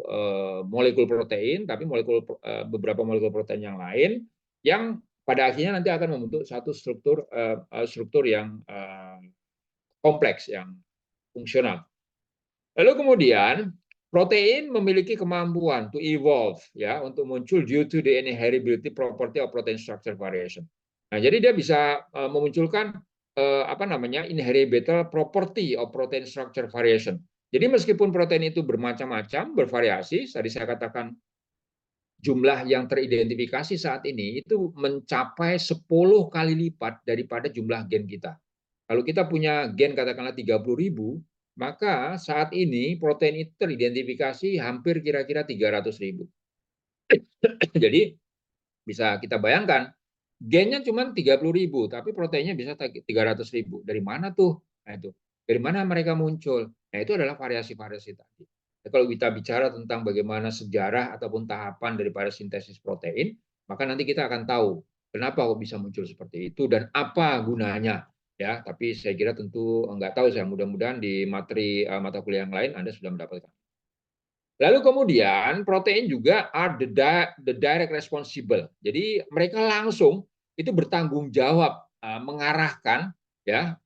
molekul protein, tapi beberapa molekul protein yang lain yang pada akhirnya nanti akan membentuk satu struktur yang kompleks, yang fungsional. Lalu kemudian protein memiliki kemampuan to evolve ya untuk muncul due to the inheritability property of protein structure variation. Nah, jadi dia bisa memunculkan apa namanya inheritable property of protein structure variation. Jadi meskipun protein itu bermacam-macam, bervariasi, tadi saya katakan jumlah yang teridentifikasi saat ini itu mencapai 10 kali lipat daripada jumlah gen kita. Kalau kita punya gen katakanlah 30.000, maka saat ini protein itu teridentifikasi hampir kira-kira 300.000. Jadi bisa kita bayangkan, gennya cuma 30.000, tapi proteinnya bisa 300.000. Dari mana tuh? Nah, itu. Dari mana mereka muncul? Nah, itu adalah variasi-variasi tadi. Nah, kalau kita bicara tentang bagaimana sejarah ataupun tahapan daripada sintesis protein, maka nanti kita akan tahu kenapa kok bisa muncul seperti itu dan apa gunanya. Ya, tapi saya kira tentu enggak tahu saya. Mudah-mudahan di materi mata kuliah yang lain Anda sudah mendapatkan. Lalu kemudian protein juga are the direct responsible. Jadi mereka langsung itu bertanggung jawab mengarahkan ya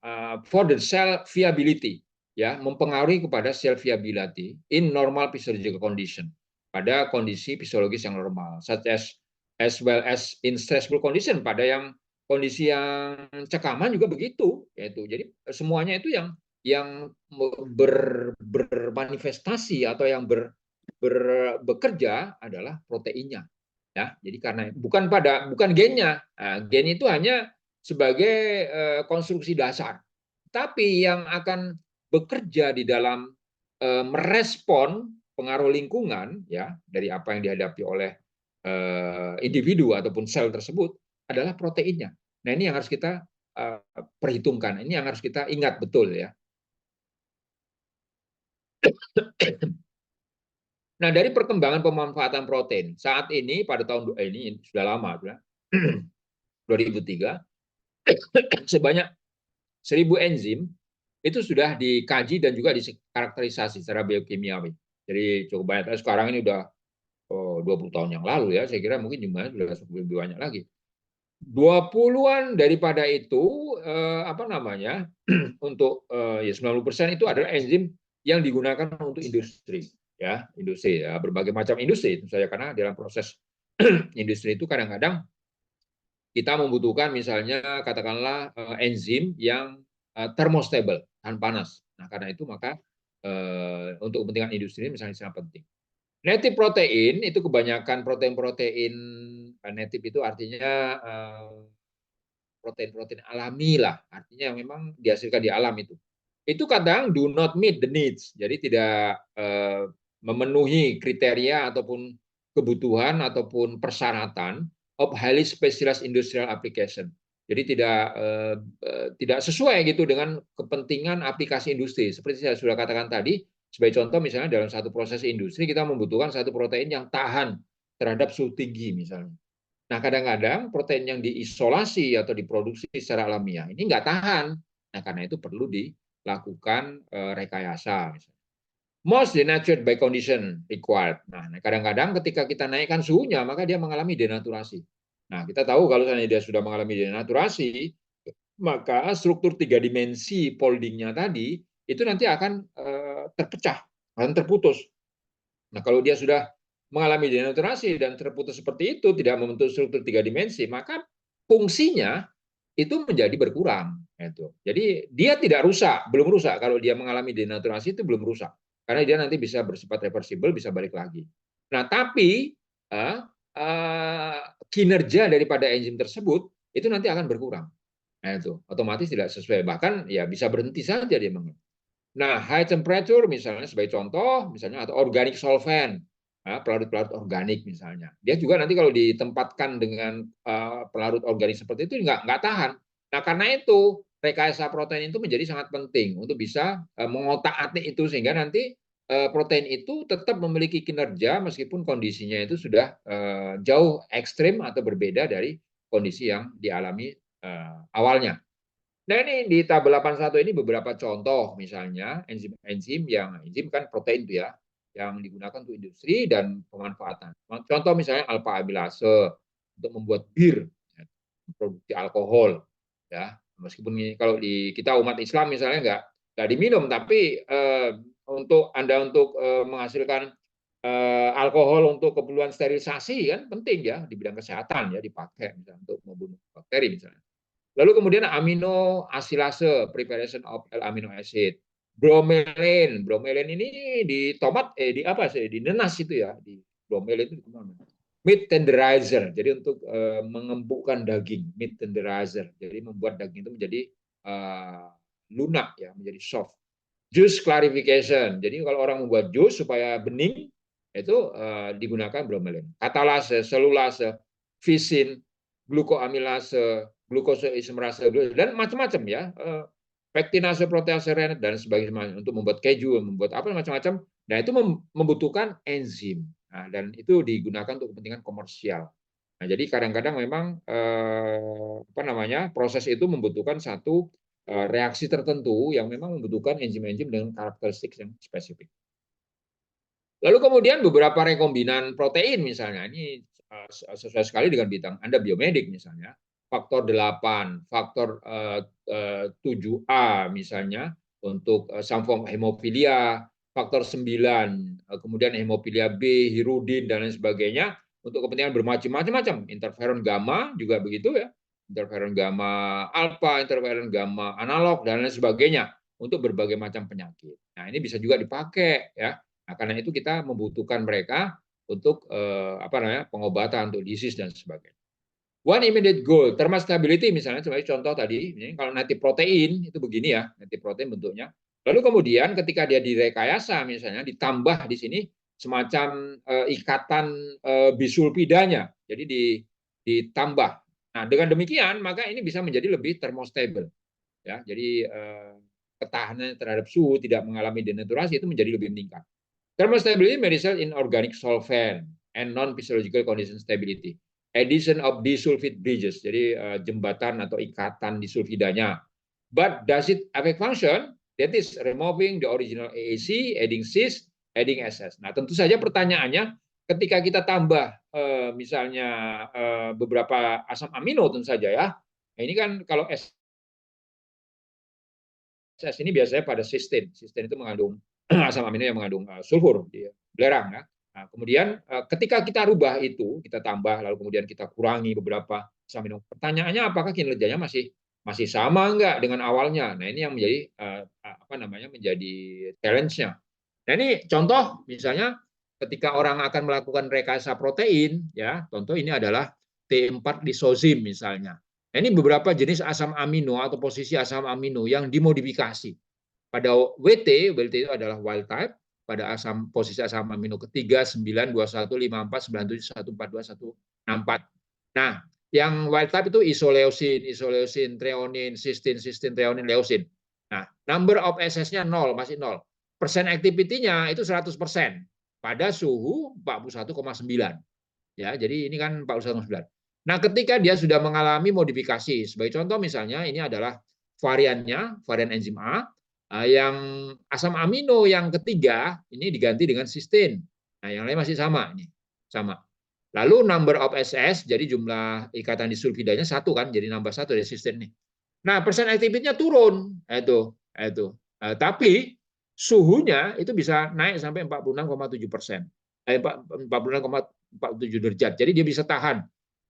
for the cell viability ya mempengaruhi kepada cell viability in normal physiological condition pada kondisi fisiologis yang normal such as well as in stressful condition pada yang kondisi yang cekaman juga begitu yaitu. Jadi semuanya itu yang bermanifestasi atau yang bekerja adalah proteinnya ya. Jadi karena bukan gennya. Nah, gen itu hanya sebagai konstruksi dasar. Tapi yang akan bekerja di dalam merespon pengaruh lingkungan ya dari apa yang dihadapi oleh individu ataupun sel tersebut adalah proteinnya. Nah, ini yang harus kita perhitungkan. Ini yang harus kita ingat betul ya. Nah, dari perkembangan pemanfaatan protein saat ini pada tahun ini sudah lama, 2003, sebanyak 1.000 enzim itu sudah dikaji dan juga dikarakterisasi secara biokimiawi. Jadi cukup banyak. Sekarang ini udah 20 tahun yang lalu ya, saya kira mungkin jumlahnya sudah lebih banyak lagi. 20-an daripada itu apa namanya untuk ya 90% itu adalah enzim yang digunakan untuk industri ya, industri ya, berbagai macam industri itu saya, karena dalam proses industri itu kadang-kadang kita membutuhkan misalnya katakanlah enzim yang thermostable, tahan panas. Nah, karena itu maka untuk kepentingan industri misalnya sangat penting. Native protein itu kebanyakan protein-protein native itu artinya protein-protein alami lah, artinya yang memang dihasilkan di alam itu. Itu kadang do not meet the needs, jadi tidak memenuhi kriteria ataupun kebutuhan ataupun persyaratan of highly specialized industrial application. Jadi tidak sesuai gitu dengan kepentingan aplikasi industri. Seperti saya sudah katakan tadi, sebagai contoh misalnya dalam satu proses industri kita membutuhkan satu protein yang tahan terhadap suhu tinggi misalnya. Nah, kadang-kadang protein yang diisolasi atau diproduksi secara alamiah ini nggak tahan. Nah, karena itu perlu dilakukan rekayasa. Most denatured by condition required. Nah, kadang-kadang ketika kita naikkan suhunya, maka dia mengalami denaturasi. Nah, kita tahu kalau dia sudah mengalami denaturasi, maka struktur 3 dimensi foldingnya tadi itu nanti akan terpecah, akan terputus. Nah, kalau dia sudah mengalami denaturasi dan terputus seperti itu, tidak membentuk struktur 3 dimensi, maka fungsinya itu menjadi berkurang. Itu. Jadi dia tidak rusak, belum rusak. Kalau dia mengalami denaturasi itu belum rusak, karena dia nanti bisa bersifat reversibel, bisa balik lagi. Nah, tapi kinerja daripada enzim tersebut itu nanti akan berkurang. Nah, itu otomatis tidak sesuai, bahkan ya bisa berhenti saja dia. Nah, high temperature misalnya sebagai contoh, misalnya atau organic solvent, pelarut-pelarut organik misalnya. Dia juga nanti kalau ditempatkan dengan pelarut organik seperti itu nggak tahan. Nah, karena itu rekayasa protein itu menjadi sangat penting untuk bisa mengotak-atik itu sehingga nanti protein itu tetap memiliki kinerja meskipun kondisinya itu sudah jauh ekstrim atau berbeda dari kondisi yang dialami awalnya. Nah, ini di tabel 81 ini beberapa contoh misalnya enzim yang enzim kan protein itu ya yang digunakan untuk industri dan pemanfaatan. Contoh misalnya alpha amilase untuk membuat bir, ya, produksi alkohol ya. Meskipun kalau di kita umat Islam misalnya nggak diminum, tapi untuk Anda untuk menghasilkan alkohol untuk keperluan sterilisasi kan penting ya di bidang kesehatan ya dipakai misalnya untuk membunuh bakteri misalnya. Lalu kemudian amino asilase, preparation of amino acid. Bromelain, bromelain ini di tomat, di apa sih? Di nenas itu ya, di bromelain itu gimana? Meat tenderizer, jadi untuk mengempukkan daging, meat tenderizer. Jadi membuat daging itu menjadi lunak ya, menjadi soft. Juice clarification, jadi kalau orang membuat jus supaya bening, itu digunakan bromelain. Katalase, selulase, visin, glukoamilase, glukose isomerase, dan macam-macam ya, pektinase, protease, renat, dan sebagainya untuk membuat keju, membuat apa macam-macam. Nah, itu membutuhkan enzim. Nah, dan itu digunakan untuk kepentingan komersial. Nah, jadi kadang-kadang memang apa namanya proses itu membutuhkan satu reaksi tertentu yang memang membutuhkan enzim-enzim dengan karakteristik yang spesifik. Lalu kemudian beberapa rekombinan protein misalnya, ini sesuai sekali dengan bidang Anda biomedik misalnya, faktor 8, faktor 7A misalnya untuk some form hemofilia, faktor 9, kemudian hemofilia B, hirudin dan lain sebagainya untuk kepentingan bermacam-macam, interferon gamma juga begitu ya, interferon gamma alpha, interferon gamma analog dan lain sebagainya untuk berbagai macam penyakit. Nah, ini bisa juga dipakai ya. Nah, karena itu kita membutuhkan mereka untuk apa namanya pengobatan untuk disease dan sebagainya. One immediate goal, thermal stability misalnya sebagai contoh tadi, ini kalau native protein itu begini ya, native protein bentuknya. Lalu kemudian ketika dia direkayasa misalnya ditambah di sini semacam ikatan bisulfidanya, jadi ditambah. Nah, dengan demikian maka ini bisa menjadi lebih thermostable ya. Jadi ketahanan terhadap suhu tidak mengalami denaturasi itu menjadi lebih meningkat. Thermal stability may result in organic solvent and non-physiological condition stability. Addition of disulfide bridges, jadi jembatan atau ikatan disulfidanya. But does it affect function? That is removing the original AAC, adding cis, adding SS. Nah, tentu saja pertanyaannya, ketika kita tambah misalnya beberapa asam amino tentu saja ya. Nah, ini kan kalau SS ini biasanya pada cysteine. Cysteine itu mengandung asam amino yang mengandung sulfur, belerang ya. Nah, kemudian ketika kita rubah itu, kita tambah lalu kemudian kita kurangi beberapa asam amino. Pertanyaannya apakah kinerjanya masih sama enggak dengan awalnya? Nah, ini yang menjadi menjadi challenge-nya. Nah, ini contoh misalnya ketika orang akan melakukan rekayasa protein ya, contoh ini adalah T4 lisozim misalnya. Nah, ini beberapa jenis asam amino atau posisi asam amino yang dimodifikasi. Pada WT itu adalah wild type, pada posisi asam amino ketiga 9, 21, 54, 97, 142, 164. Nah, yang wild type itu isoleucin, treonin, cysteine, treonin, leucin. Nah, number of SS-nya 0, masih 0. Persen activity-nya itu 100% pada suhu 41,9. Ya, jadi ini kan 41,9. Nah, ketika dia sudah mengalami modifikasi, sebagai contoh misalnya ini adalah variannya, varian enzim A, yang asam amino yang ketiga ini diganti dengan cysteine. Nah, yang lain masih sama ini, sama. Lalu number of SS, jadi jumlah ikatan disulfidanya satu kan, jadi nambah satu dari cysteine nih. Nah, persen aktivitasnya turun, itu. Tapi suhunya itu bisa naik sampai 46,7%. 46,47 derajat. Jadi dia bisa tahan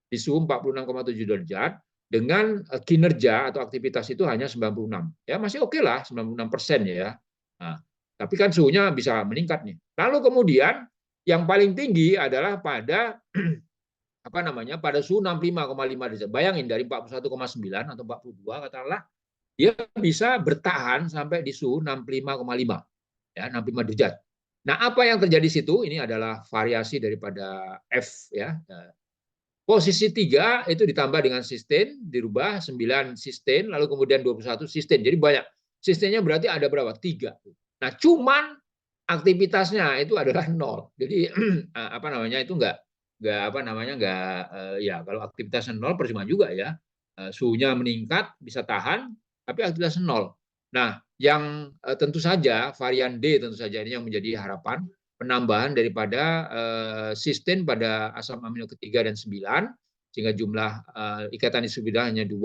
di suhu 46,7 derajat dengan kinerja atau aktivitas itu hanya 96. Ya masih oke lah 96% ya. Nah, tapi kan suhunya bisa meningkat nih. Lalu kemudian yang paling tinggi adalah pada pada suhu 65,5 derajat. Bayangin dari 41,9 atau 42 katakanlah dia bisa bertahan sampai di suhu 65,5 ya 65 derajat. Nah, apa yang terjadi di situ? Ini adalah variasi daripada F ya. Posisi 3 itu ditambah dengan cysteine, dirubah 9 cysteine, lalu kemudian 21 cysteine. Jadi banyak. Cysteinnya berarti ada berapa? 3. Nah, cuman aktivitasnya itu adalah 0. Jadi itu enggak ya kalau aktivitasnya 0 percuma juga ya. Suhunya meningkat bisa tahan tapi aktivitasnya 0. Nah, yang tentu saja varian D tentu saja ini yang menjadi harapan penambahan daripada cysteine pada asam amino ketiga dan 9 sehingga jumlah ikatan disulfida hanya 2,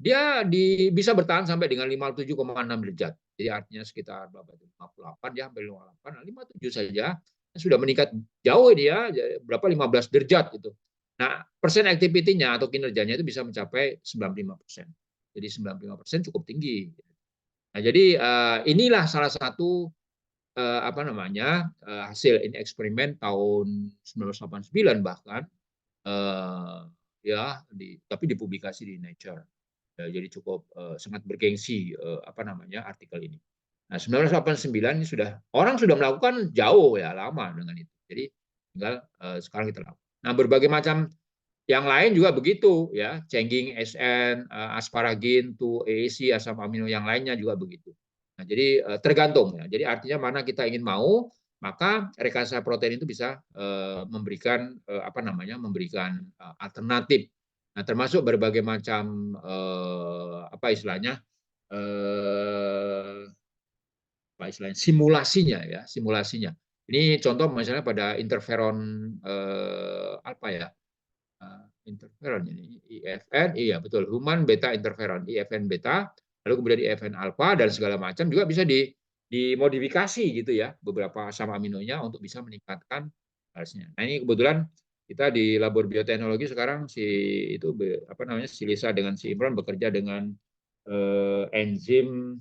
dia bisa bertahan sampai dengan 57,6 derajat. Jadi artinya sekitar 58 ya sampai 58, 57 saja sudah meningkat jauh dia berapa 15 derajat gitu. Nah, persen activity-nya atau kinerjanya itu bisa mencapai 95%. Jadi 95% cukup tinggi. Nah, jadi inilah salah satu hasil ini eksperimen tahun 1989 bahkan tapi dipublikasi di Nature. Jadi cukup sangat bergengsi artikel ini. Nah, 1989 ini orang sudah melakukan jauh ya lama dengan itu. Jadi tinggal sekarang kita lakukan. Nah, berbagai macam yang lain juga begitu ya, cengking, SN, asparagin, AAC, asam amino yang lainnya juga begitu. Nah, jadi tergantung ya. Jadi artinya mana kita ingin mau, maka rekayasa protein itu bisa memberikan alternatif. Nah, termasuk berbagai macam simulasinya ya, simulasinya. Ini contoh misalnya pada interferon interferon ini IFN, iya betul, human beta interferon, IFN beta, lalu kemudian IFN alpha dan segala macam juga bisa dimodifikasi gitu ya, beberapa asam aminonya untuk bisa meningkatkan hasilnya. Nah, ini kebetulan kita di labor bioteknologi sekarang si Lisa dengan si Imran bekerja dengan enzim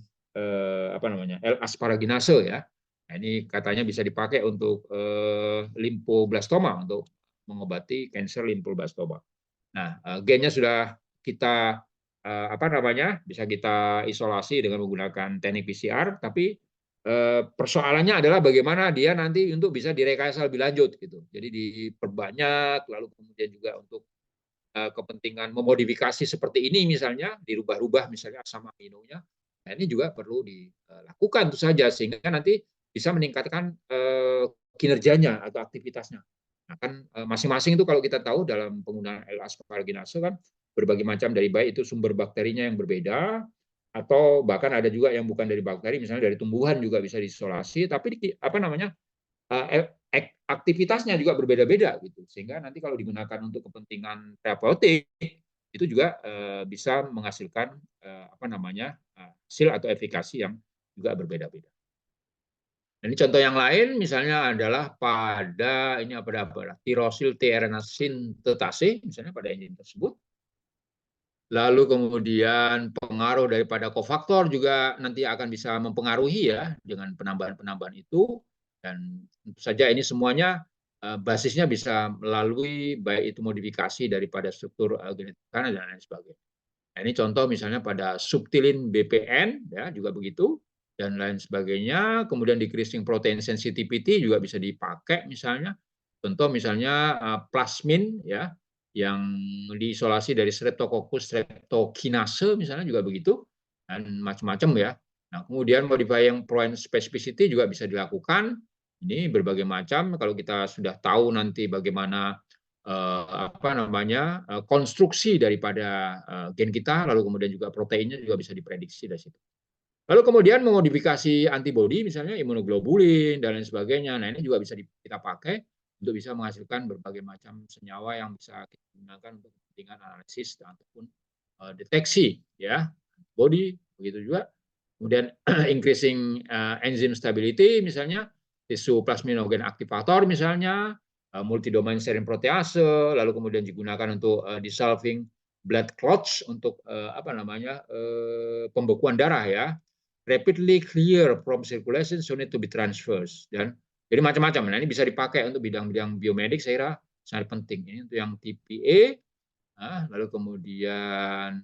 L-asparaginase ya. Nah, ini katanya bisa dipakai untuk limfoblastoma, untuk mengobati kanker limfoblastoma. Nah, gennya sudah kita bisa kita isolasi dengan menggunakan teknik PCR, tapi persoalannya adalah bagaimana dia nanti untuk bisa direkayasa lebih lanjut gitu. Jadi diperbanyak, lalu kemudian juga untuk kepentingan memodifikasi seperti ini misalnya, dirubah-rubah misalnya asam aminonya. Nah, ini juga perlu dilakukan tentu saja sehingga nanti bisa meningkatkan kinerjanya atau aktivitasnya. Nah, kan masing-masing itu kalau kita tahu dalam penggunaan L-asparaginase kan berbagai macam dari baik itu sumber bakterinya yang berbeda atau bahkan ada juga yang bukan dari bakteri, misalnya dari tumbuhan juga bisa diisolasi, tapi apa namanya aktivitasnya juga berbeda-beda gitu, sehingga nanti kalau digunakan untuk kepentingan terapeutik itu juga bisa menghasilkan apa namanya hasil atau efikasi yang juga berbeda-beda. Ini contoh yang lain misalnya adalah pada ini apa tirosil tRNA sintetase misalnya pada enzim tersebut. Lalu kemudian pengaruh daripada kofaktor juga nanti akan bisa mempengaruhi ya dengan penambahan-penambahan itu, dan tentu saja ini semuanya basisnya bisa melalui baik itu modifikasi daripada struktur genetik dan lain sebagainya. Nah, ini contoh misalnya pada subtilin BPN ya juga begitu dan lain sebagainya. Kemudian decreasing protein sensitivity juga bisa dipakai misalnya. Contoh misalnya plasmin ya yang diisolasi dari Streptococcus streptokinase misalnya juga begitu dan macam-macam ya. Nah, kemudian modifying point specificity juga bisa dilakukan. Ini berbagai macam kalau kita sudah tahu nanti bagaimana apa namanya konstruksi daripada gen kita, lalu kemudian juga proteinnya juga bisa diprediksi dari situ. Lalu kemudian memodifikasi antibodi, misalnya imunoglobulin dan lain sebagainya. Nah ini juga bisa kita pakai untuk bisa menghasilkan berbagai macam senyawa yang bisa kita gunakan untuk kepentingan analisis ataupun deteksi, ya antibodi begitu juga. Kemudian increasing enzyme stability, misalnya tisu plasminogen aktivator, misalnya multidomain serine protease, lalu kemudian digunakan untuk dissolving blood clots untuk apa namanya pembekuan darah ya, rapidly clear from circulation so need to be transferred dan jadi macam-macam. Nah ini bisa dipakai untuk bidang-bidang biomedik saya kira sangat penting ini untuk yang TPA, lalu kemudian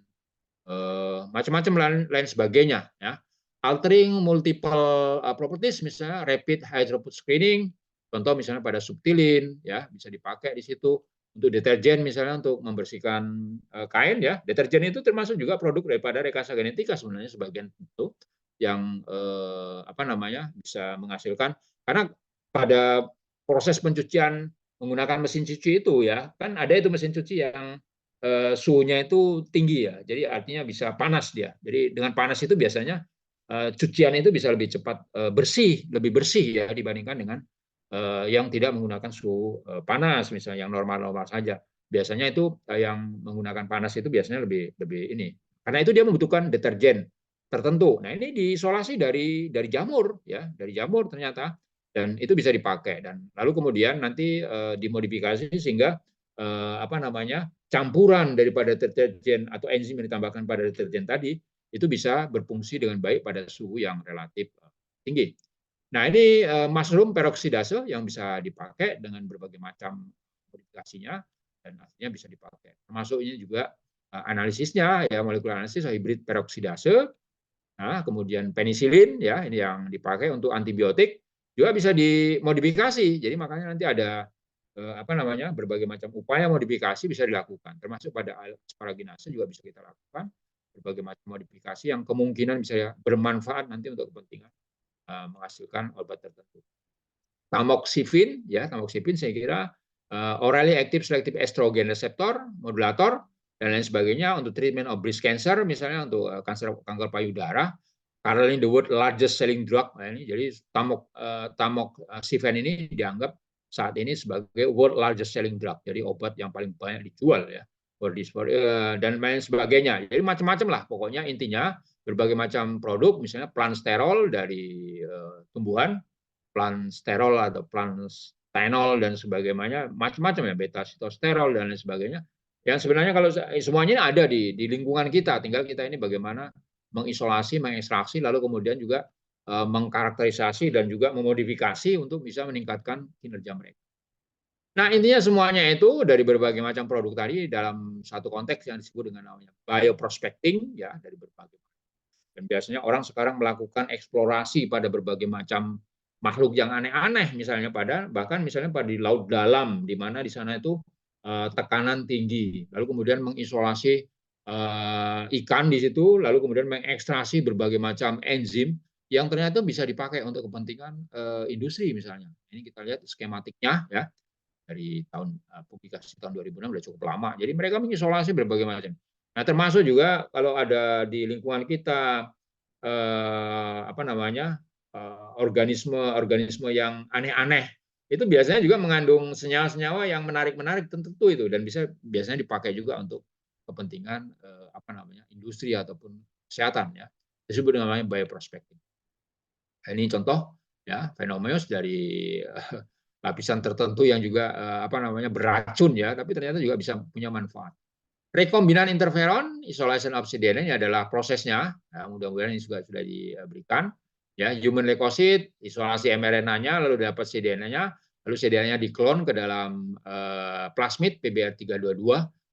macam-macam lain sebagainya ya. Altering multiple properties misalnya rapid high throughput screening, contoh misalnya pada subtilin ya bisa dipakai di situ untuk deterjen misalnya untuk membersihkan kain ya. Deterjen itu termasuk juga produk daripada rekayasa genetika sebenarnya sebagian itu yang apa namanya bisa menghasilkan karena pada proses pencucian menggunakan mesin cuci itu ya kan ada itu mesin cuci yang suhunya itu tinggi ya, jadi artinya bisa panas dia. Jadi dengan panas itu biasanya cucian itu bisa lebih cepat bersih, lebih bersih ya dibandingkan dengan yang tidak menggunakan suhu panas, misalnya yang normal-normal saja. Biasanya itu yang menggunakan panas itu biasanya lebih ini, karena itu dia membutuhkan deterjen tertentu. Nah ini diisolasi dari jamur ya, dari jamur ternyata, dan itu bisa dipakai dan lalu kemudian nanti dimodifikasi sehingga apa namanya campuran daripada deterjen atau enzim yang ditambahkan pada deterjen tadi itu bisa berfungsi dengan baik pada suhu yang relatif tinggi. Nah ini mushroom peroksidase yang bisa dipakai dengan berbagai macam modifikasinya dan akhirnya bisa dipakai. Termasuk ini juga analisisnya ya molekular analisis hibrid peroksidase. Nah, kemudian penisilin ya ini yang dipakai untuk antibiotik juga bisa dimodifikasi. Jadi makanya nanti ada apa namanya berbagai macam upaya modifikasi bisa dilakukan, termasuk pada asparaginase juga bisa kita lakukan berbagai macam modifikasi yang kemungkinan bisa bermanfaat nanti untuk kepentingan menghasilkan obat tertentu. Tamoxifin ya, tamoxifin saya kira orally active selective estrogen receptor modulator dan lain sebagainya untuk treatment of breast cancer misalnya untuk kanker payudara. Currently the world largest selling drug. Nah, ini jadi tamoxifen ini dianggap saat ini sebagai world largest selling drug. Jadi obat yang paling banyak dijual ya. Dan lain sebagainya. Jadi macam-macam lah pokoknya intinya berbagai macam produk misalnya plansterol dari tumbuhan, plansterol atau planstenol dan sebagainya, macam-macam ya, beta sitosterol dan lain sebagainya. Yang sebenarnya kalau semuanya ada di lingkungan kita, tinggal kita ini bagaimana mengisolasi, mengekstraksi, lalu kemudian juga mengkarakterisasi dan juga memodifikasi untuk bisa meningkatkan kinerja mereka. Nah intinya semuanya itu dari berbagai macam produk tadi dalam satu konteks yang disebut dengan namanya bioprospecting ya dari berbagai. Dan biasanya orang sekarang melakukan eksplorasi pada berbagai macam makhluk yang aneh-aneh, misalnya bahkan misalnya pada di laut dalam, di mana di sana itu tekanan tinggi, lalu kemudian mengisolasi ikan di situ, lalu kemudian mengekstraksi berbagai macam enzim yang ternyata bisa dipakai untuk kepentingan industri misalnya. Ini kita lihat skematiknya ya dari tahun publikasi tahun 2006 sudah cukup lama. Jadi mereka mengisolasi berbagai macam. Nah, termasuk juga kalau ada di lingkungan kita apa namanya organisme-organisme yang aneh-aneh itu biasanya juga mengandung senyawa-senyawa yang menarik-menarik tentu itu dan biasanya dipakai juga untuk kepentingan apa namanya industri ataupun kesehatan ya disebut dengan namanya bioprospecting. Nah, ini contoh ya fenomenos dari lapisan tertentu yang juga apa namanya beracun ya tapi ternyata juga bisa punya manfaat. Rekombinan interferon, isolation of cDNA ini adalah prosesnya. Nah, mudah-mudahan ini juga sudah diberikan. Ya, human leukosit, isolasi mRNA-nya, lalu dapat cDNA-nya, lalu cDNA-nya diklon ke dalam plasmid PBR322.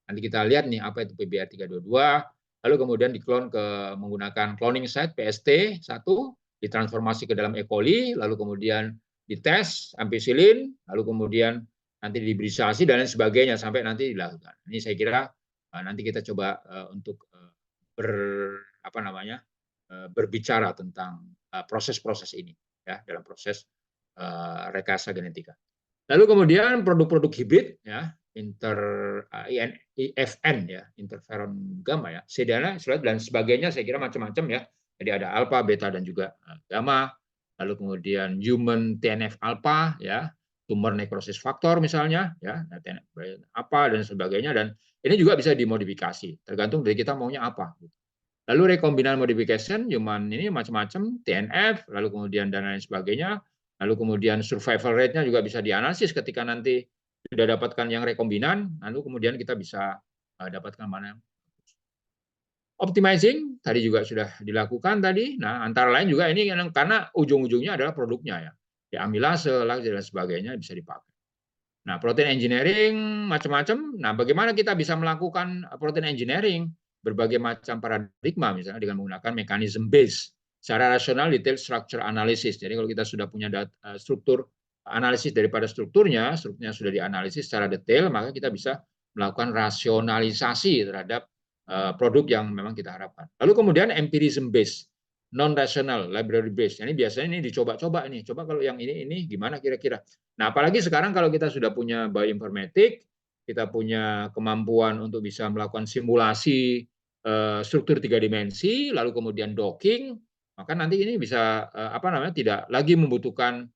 Nanti kita lihat nih apa itu PBR322. Lalu kemudian diklon menggunakan cloning site PST1, ditransformasi ke dalam E. coli, lalu kemudian dites ampicillin, lalu kemudian nanti dihibridisasi dan lain sebagainya sampai nanti dilakukan. Ini saya kira nanti kita coba untuk apa namanya berbicara tentang proses-proses ini ya dalam proses rekayasa genetika. Lalu kemudian produk-produk hibrid ya IFN ya interferon gamma ya cDNA dan sebagainya saya kira macam-macam ya. Jadi ada alpha, beta dan juga gamma. Lalu kemudian human TNF alpha ya tumor necrosis factor misalnya ya apa dan sebagainya dan ini juga bisa dimodifikasi tergantung dari kita maunya apa. Lalu rekombinan modification human ini macam-macam TNF lalu kemudian dan lain sebagainya. Lalu kemudian survival rate-nya juga bisa dianalisis ketika nanti sudah dapatkan yang rekombinan, lalu kemudian kita bisa dapatkan mana. Optimizing tadi juga sudah dilakukan tadi. Nah, antara lain juga ini karena ujung-ujungnya adalah produknya ya. Di amilase dan sebagainya bisa dipakai. Nah, protein engineering macam-macam. Nah, bagaimana kita bisa melakukan protein engineering? Berbagai macam paradigma, misalnya dengan menggunakan mekanisme base. Secara rasional, detail structure analysis. Jadi kalau kita sudah punya struktur analisis daripada strukturnya sudah dianalisis secara detail, maka kita bisa melakukan rasionalisasi terhadap produk yang memang kita harapkan. Lalu kemudian empirism base non rational library base. Ini biasanya ini dicoba-coba ini. Coba kalau yang ini gimana kira-kira. Nah, apalagi sekarang kalau kita sudah punya bioinformatik, kita punya kemampuan untuk bisa melakukan simulasi struktur 3 dimensi, lalu kemudian docking, maka nanti ini bisa apa namanya tidak lagi membutuhkan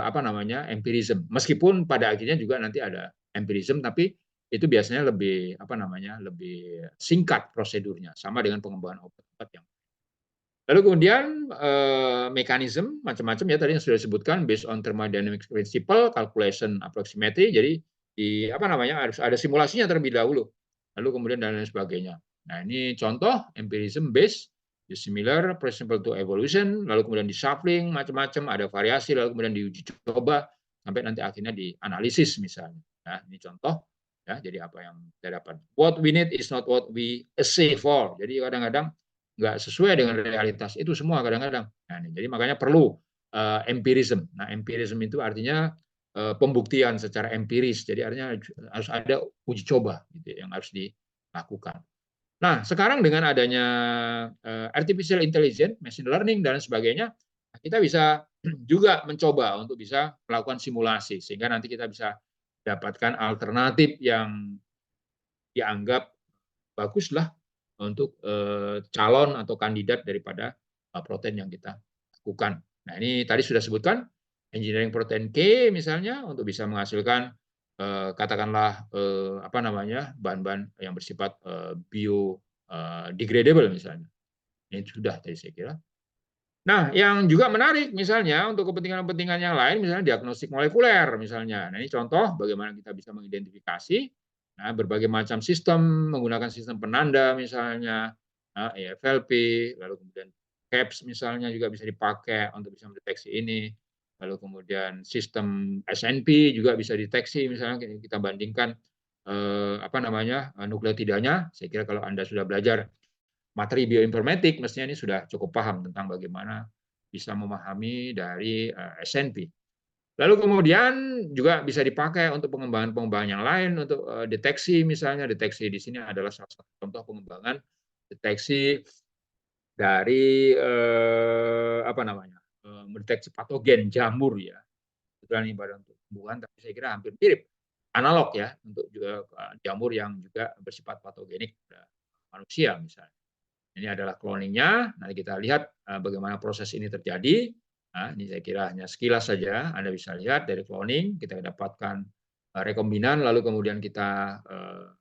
apa namanya empirism. Meskipun pada akhirnya juga nanti ada empirism, tapi itu biasanya lebih apa namanya lebih singkat prosedurnya, sama dengan pengembangan obat-obat yang lalu kemudian mekanisme macam-macam ya tadi yang sudah disebutkan based on thermodynamics principle, calculation approximately. Jadi di apa namanya harus ada simulasinya terlebih dahulu. Lalu kemudian dan lain sebagainya. Nah, ini contoh empirism based similar principle to evolution, lalu kemudian di shuffling macam-macam, ada variasi, lalu kemudian diuji coba sampai nanti akhirnya dianalisis misalnya. Nah, ini contoh ya. Jadi apa yang kita dapat. What we need is not what we assay for. Jadi kadang-kadang nggak sesuai dengan realitas itu semua kadang-kadang. Nah, jadi makanya perlu empirism. Nah, empirism itu artinya pembuktian secara empiris. Jadi artinya harus ada uji coba gitu yang harus dilakukan. Nah, sekarang dengan adanya artificial intelligence, machine learning dan sebagainya, kita bisa juga mencoba untuk bisa melakukan simulasi sehingga nanti kita bisa dapatkan alternatif yang dianggap baguslah untuk calon atau kandidat daripada protein yang kita lakukan. Nah, ini tadi sudah sebutkan engineering protein K misalnya untuk bisa menghasilkan katakanlah apa namanya bahan-bahan yang bersifat biodegradable misalnya. Ini sudah tadi saya kira. Nah, yang juga menarik misalnya untuk kepentingan-kepentingan yang lain, misalnya diagnostik molekuler misalnya. Nah, ini contoh bagaimana kita bisa mengidentifikasi berbagai macam sistem, menggunakan sistem penanda misalnya, EFLP, lalu kemudian CAPS misalnya juga bisa dipakai untuk bisa mendeteksi ini. Lalu kemudian sistem SNP juga bisa deteksi misalnya kita bandingkan apa namanya nukleotidanya. Saya kira kalau Anda sudah belajar materi bioinformatik, mestinya ini sudah cukup paham tentang bagaimana bisa memahami dari SNP. Lalu kemudian juga bisa dipakai untuk pengembangan-pengembangan yang lain untuk deteksi misalnya deteksi di sini adalah salah satu contoh pengembangan deteksi dari apa namanya, mendeteksi patogen jamur ya. Kebetulan ini pada untuk tumbuhan, tapi saya kira hampir mirip, analog ya untuk juga jamur yang juga bersifat patogenik pada manusia misalnya. Ini adalah cloningnya. Nanti kita lihat bagaimana proses ini terjadi. Nah, ini saya kira hanya sekilas saja. Anda bisa lihat dari cloning kita dapatkan rekombinan, lalu kemudian kita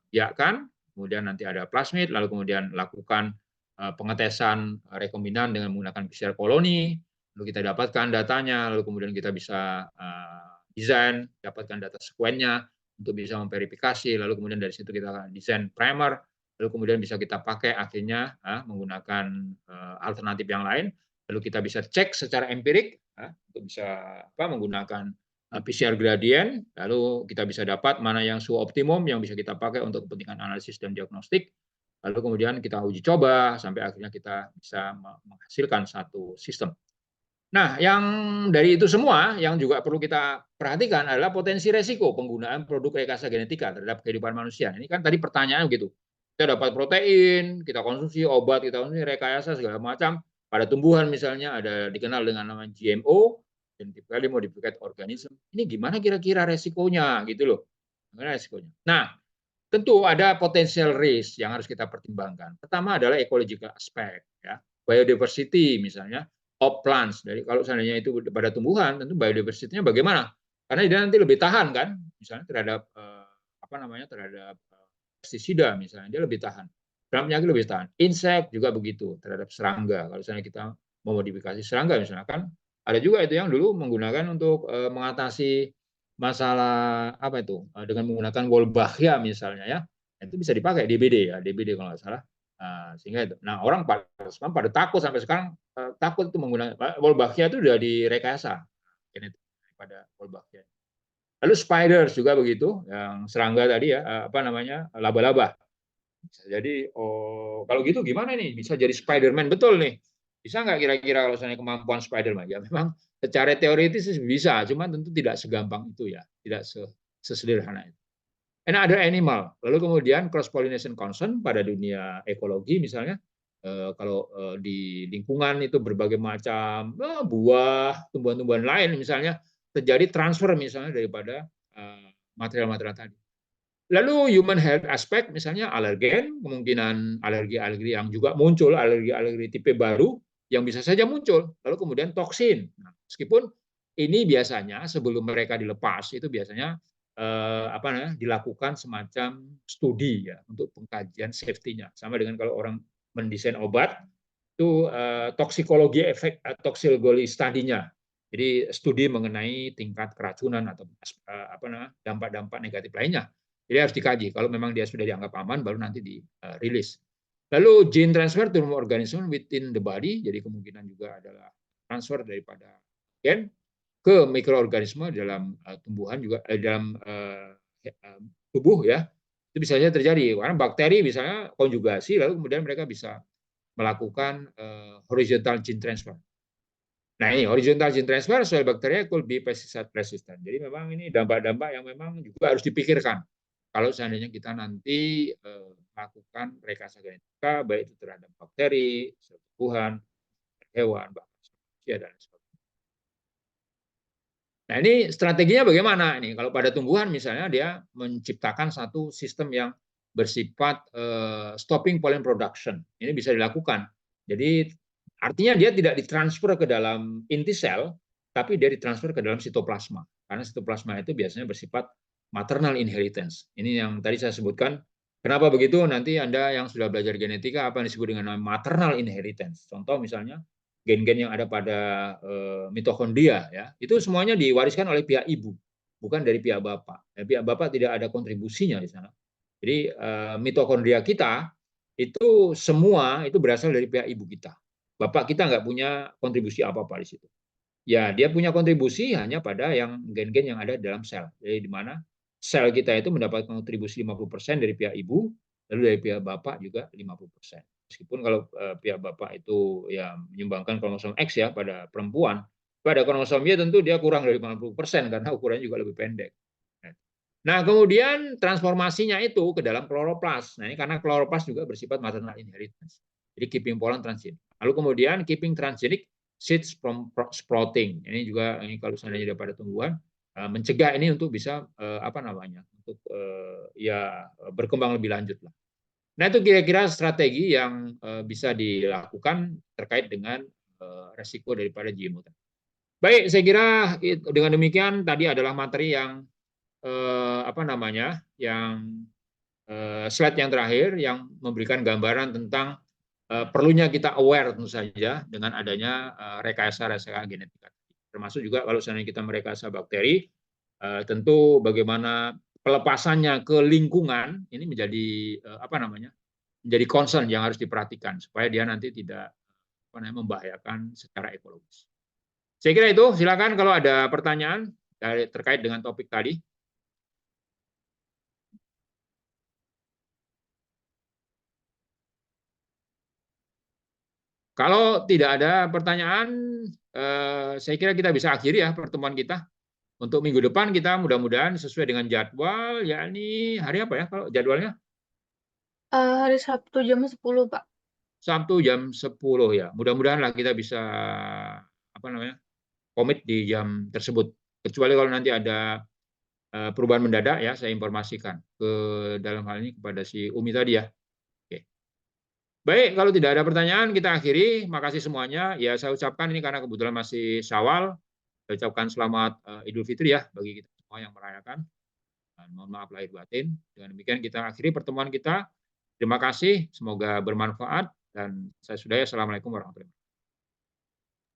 biakkan, kemudian nanti ada plasmid, lalu kemudian lakukan pengetesan rekombinan dengan menggunakan PCR koloni, lalu kita dapatkan datanya, lalu kemudian kita bisa desain, dapatkan data sekuennya untuk bisa memverifikasi, lalu kemudian dari situ kita desain primer, lalu kemudian bisa kita pakai akhirnya menggunakan alternatif yang lain, lalu kita bisa cek secara empirik untuk bisa menggunakan PCR gradient, lalu kita bisa dapat mana yang suhu optimum yang bisa kita pakai untuk kepentingan analisis dan diagnostik, lalu kemudian kita uji coba sampai akhirnya kita bisa menghasilkan satu sistem. Nah, yang dari itu semua yang juga perlu kita perhatikan adalah potensi resiko penggunaan produk rekayasa genetika terhadap kehidupan manusia. Ini kan tadi pertanyaan begitu. Kita dapat protein, kita konsumsi obat, kita konsumsi rekayasa segala macam. Pada tumbuhan misalnya ada dikenal dengan nama GMO, genetically modified organism. Ini gimana kira-kira resikonya gitu loh. Gimana resikonya? Nah, tentu ada potensial risk yang harus kita pertimbangkan. Pertama adalah ecological aspect, ya, biodiversity misalnya, of plants. Dari kalau seandainya itu pada tumbuhan, tentu biodiversity-nya bagaimana? Karena dia nanti lebih tahan kan, misalnya terhadap terhadap pestisida misalnya, dia lebih tahan. Terhadap penyakit lebih tahan. Insek juga begitu terhadap serangga. Kalau misalnya kita memodifikasi serangga misalnya kan, ada juga itu yang dulu menggunakan untuk mengatasi masalah apa itu dengan menggunakan Wolbachia misalnya ya, itu bisa dipakai DBD ya, DBD kalau nggak salah. Sehingga itu. Nah, orang pada takut sampai sekarang, takut itu menggunakan Wolbachia itu sudah direkayasa pada Wolbachia. Lalu spiders juga begitu, yang serangga tadi ya, apa namanya, laba-laba. Jadi kalau gitu gimana nih? Bisa jadi Spider-Man betul nih. Bisa nggak kira-kira kalau misalnya kemampuan Spider-Man? Ya memang secara teoritis bisa, cuma tentu tidak segampang itu ya, tidak sesederhana itu. And other animal. Lalu kemudian cross pollination concern pada dunia ekologi misalnya, kalau di lingkungan itu berbagai macam buah, tumbuhan-tumbuhan lain misalnya terjadi transfer misalnya daripada material-material tadi. Lalu human health aspect misalnya alergen, kemungkinan alergi-alergi yang juga muncul, alergi-alergi tipe baru yang bisa saja muncul. Lalu kemudian toksin. Nah, meskipun ini biasanya sebelum mereka dilepas itu biasanya dilakukan semacam studi ya untuk pengkajian safety-nya. Sama dengan kalau orang mendesain obat itu toksikologi efek toksikologi studinya. Jadi studi mengenai tingkat keracunan atau dampak-dampak negatif lainnya. Jadi harus dikaji. Kalau memang dia sudah dianggap aman, baru nanti dirilis. Lalu gene transfer to organism within the body, jadi kemungkinan juga adalah transfer daripada gen ke mikroorganisme dalam tumbuhan juga dalam tubuh ya. Itu bisa saja terjadi. Karena bakteri misalnya konjugasi, lalu kemudian mereka bisa melakukan horizontal gene transfer. Nah ini horizontal gene transfer soal bakteri could be pesticide resistant. Jadi memang ini dampak-dampak yang memang juga harus dipikirkan. Kalau seandainya kita nanti melakukan rekayasa genetika, baik itu terhadap bakteri, tumbuhan, hewan, bahkan manusia dan sebagainya. Nah ini strateginya bagaimana? Ini kalau pada tumbuhan misalnya dia menciptakan satu sistem yang bersifat stopping pollen production. Ini bisa dilakukan. Jadi artinya dia tidak ditransfer ke dalam inti sel, tapi dia ditransfer ke dalam sitoplasma. Karena sitoplasma itu biasanya bersifat maternal inheritance. Ini yang tadi saya sebutkan. Kenapa begitu? Nanti Anda yang sudah belajar genetika, apa yang disebut dengan maternal inheritance. Contoh misalnya, gen-gen yang ada pada mitokondria, ya, itu semuanya diwariskan oleh pihak ibu, bukan dari pihak bapak. Pihak bapak tidak ada kontribusinya di sana. Jadi mitokondria kita itu semua itu berasal dari pihak ibu kita. Bapak kita nggak punya kontribusi apa-apa di situ. Ya, dia punya kontribusi hanya pada yang gen-gen yang ada dalam sel. Jadi di mana sel kita itu mendapat kontribusi 50% dari pihak ibu, lalu dari pihak bapak juga 50%. Meskipun kalau pihak bapak itu ya menyumbangkan kromosom X ya pada perempuan, pada kromosom Y tentu dia kurang dari 50% karena ukurannya juga lebih pendek. Nah, kemudian transformasinya itu ke dalam kloroplas. Nah, ini karena kloroplas juga bersifat maternal inheritance. Jadi keeping pollen transgenic. Lalu kemudian keeping transgenic seeds from sprouting. Ini juga kalau seandainya pada tumbuhan, mencegah ini untuk bisa untuk ya berkembang lebih lanjut lah. Nah, itu kira-kira strategi yang bisa dilakukan terkait dengan resiko daripada GMO. Baik, saya kira dengan demikian tadi adalah materi yang yang slide yang terakhir yang memberikan gambaran tentang perlunya kita aware tentu saja dengan adanya rekayasa genetika. Termasuk juga kalau seandainya kita merekayasa bakteri, tentu bagaimana pelepasannya ke lingkungan ini menjadi menjadi concern yang harus diperhatikan supaya dia nanti tidak membahayakan secara ekologis. Saya kira itu, silakan kalau ada pertanyaan terkait dengan topik tadi. Kalau tidak ada pertanyaan, saya kira kita bisa akhiri ya pertemuan kita. Untuk minggu depan kita mudah-mudahan sesuai dengan jadwal, yakni hari apa ya kalau jadwalnya? Hari Sabtu jam 10, Pak. Sabtu jam 10 ya. Mudah-mudahanlah kita bisa komit di jam tersebut. Kecuali kalau nanti ada perubahan mendadak ya, saya informasikan ke dalam hal ini kepada si Umi tadi ya. Oke. Baik, kalau tidak ada pertanyaan kita akhiri. Makasih semuanya. Ya saya ucapkan ini karena kebetulan masih Syawal. Saya ucapkan selamat Idul Fitri ya bagi kita semua yang merayakan. Dan mohon maaf lahir batin. Dengan demikian kita akhiri pertemuan kita. Terima kasih, semoga bermanfaat dan saya sudahi. Assalamualaikum warahmatullahi wabarakatuh.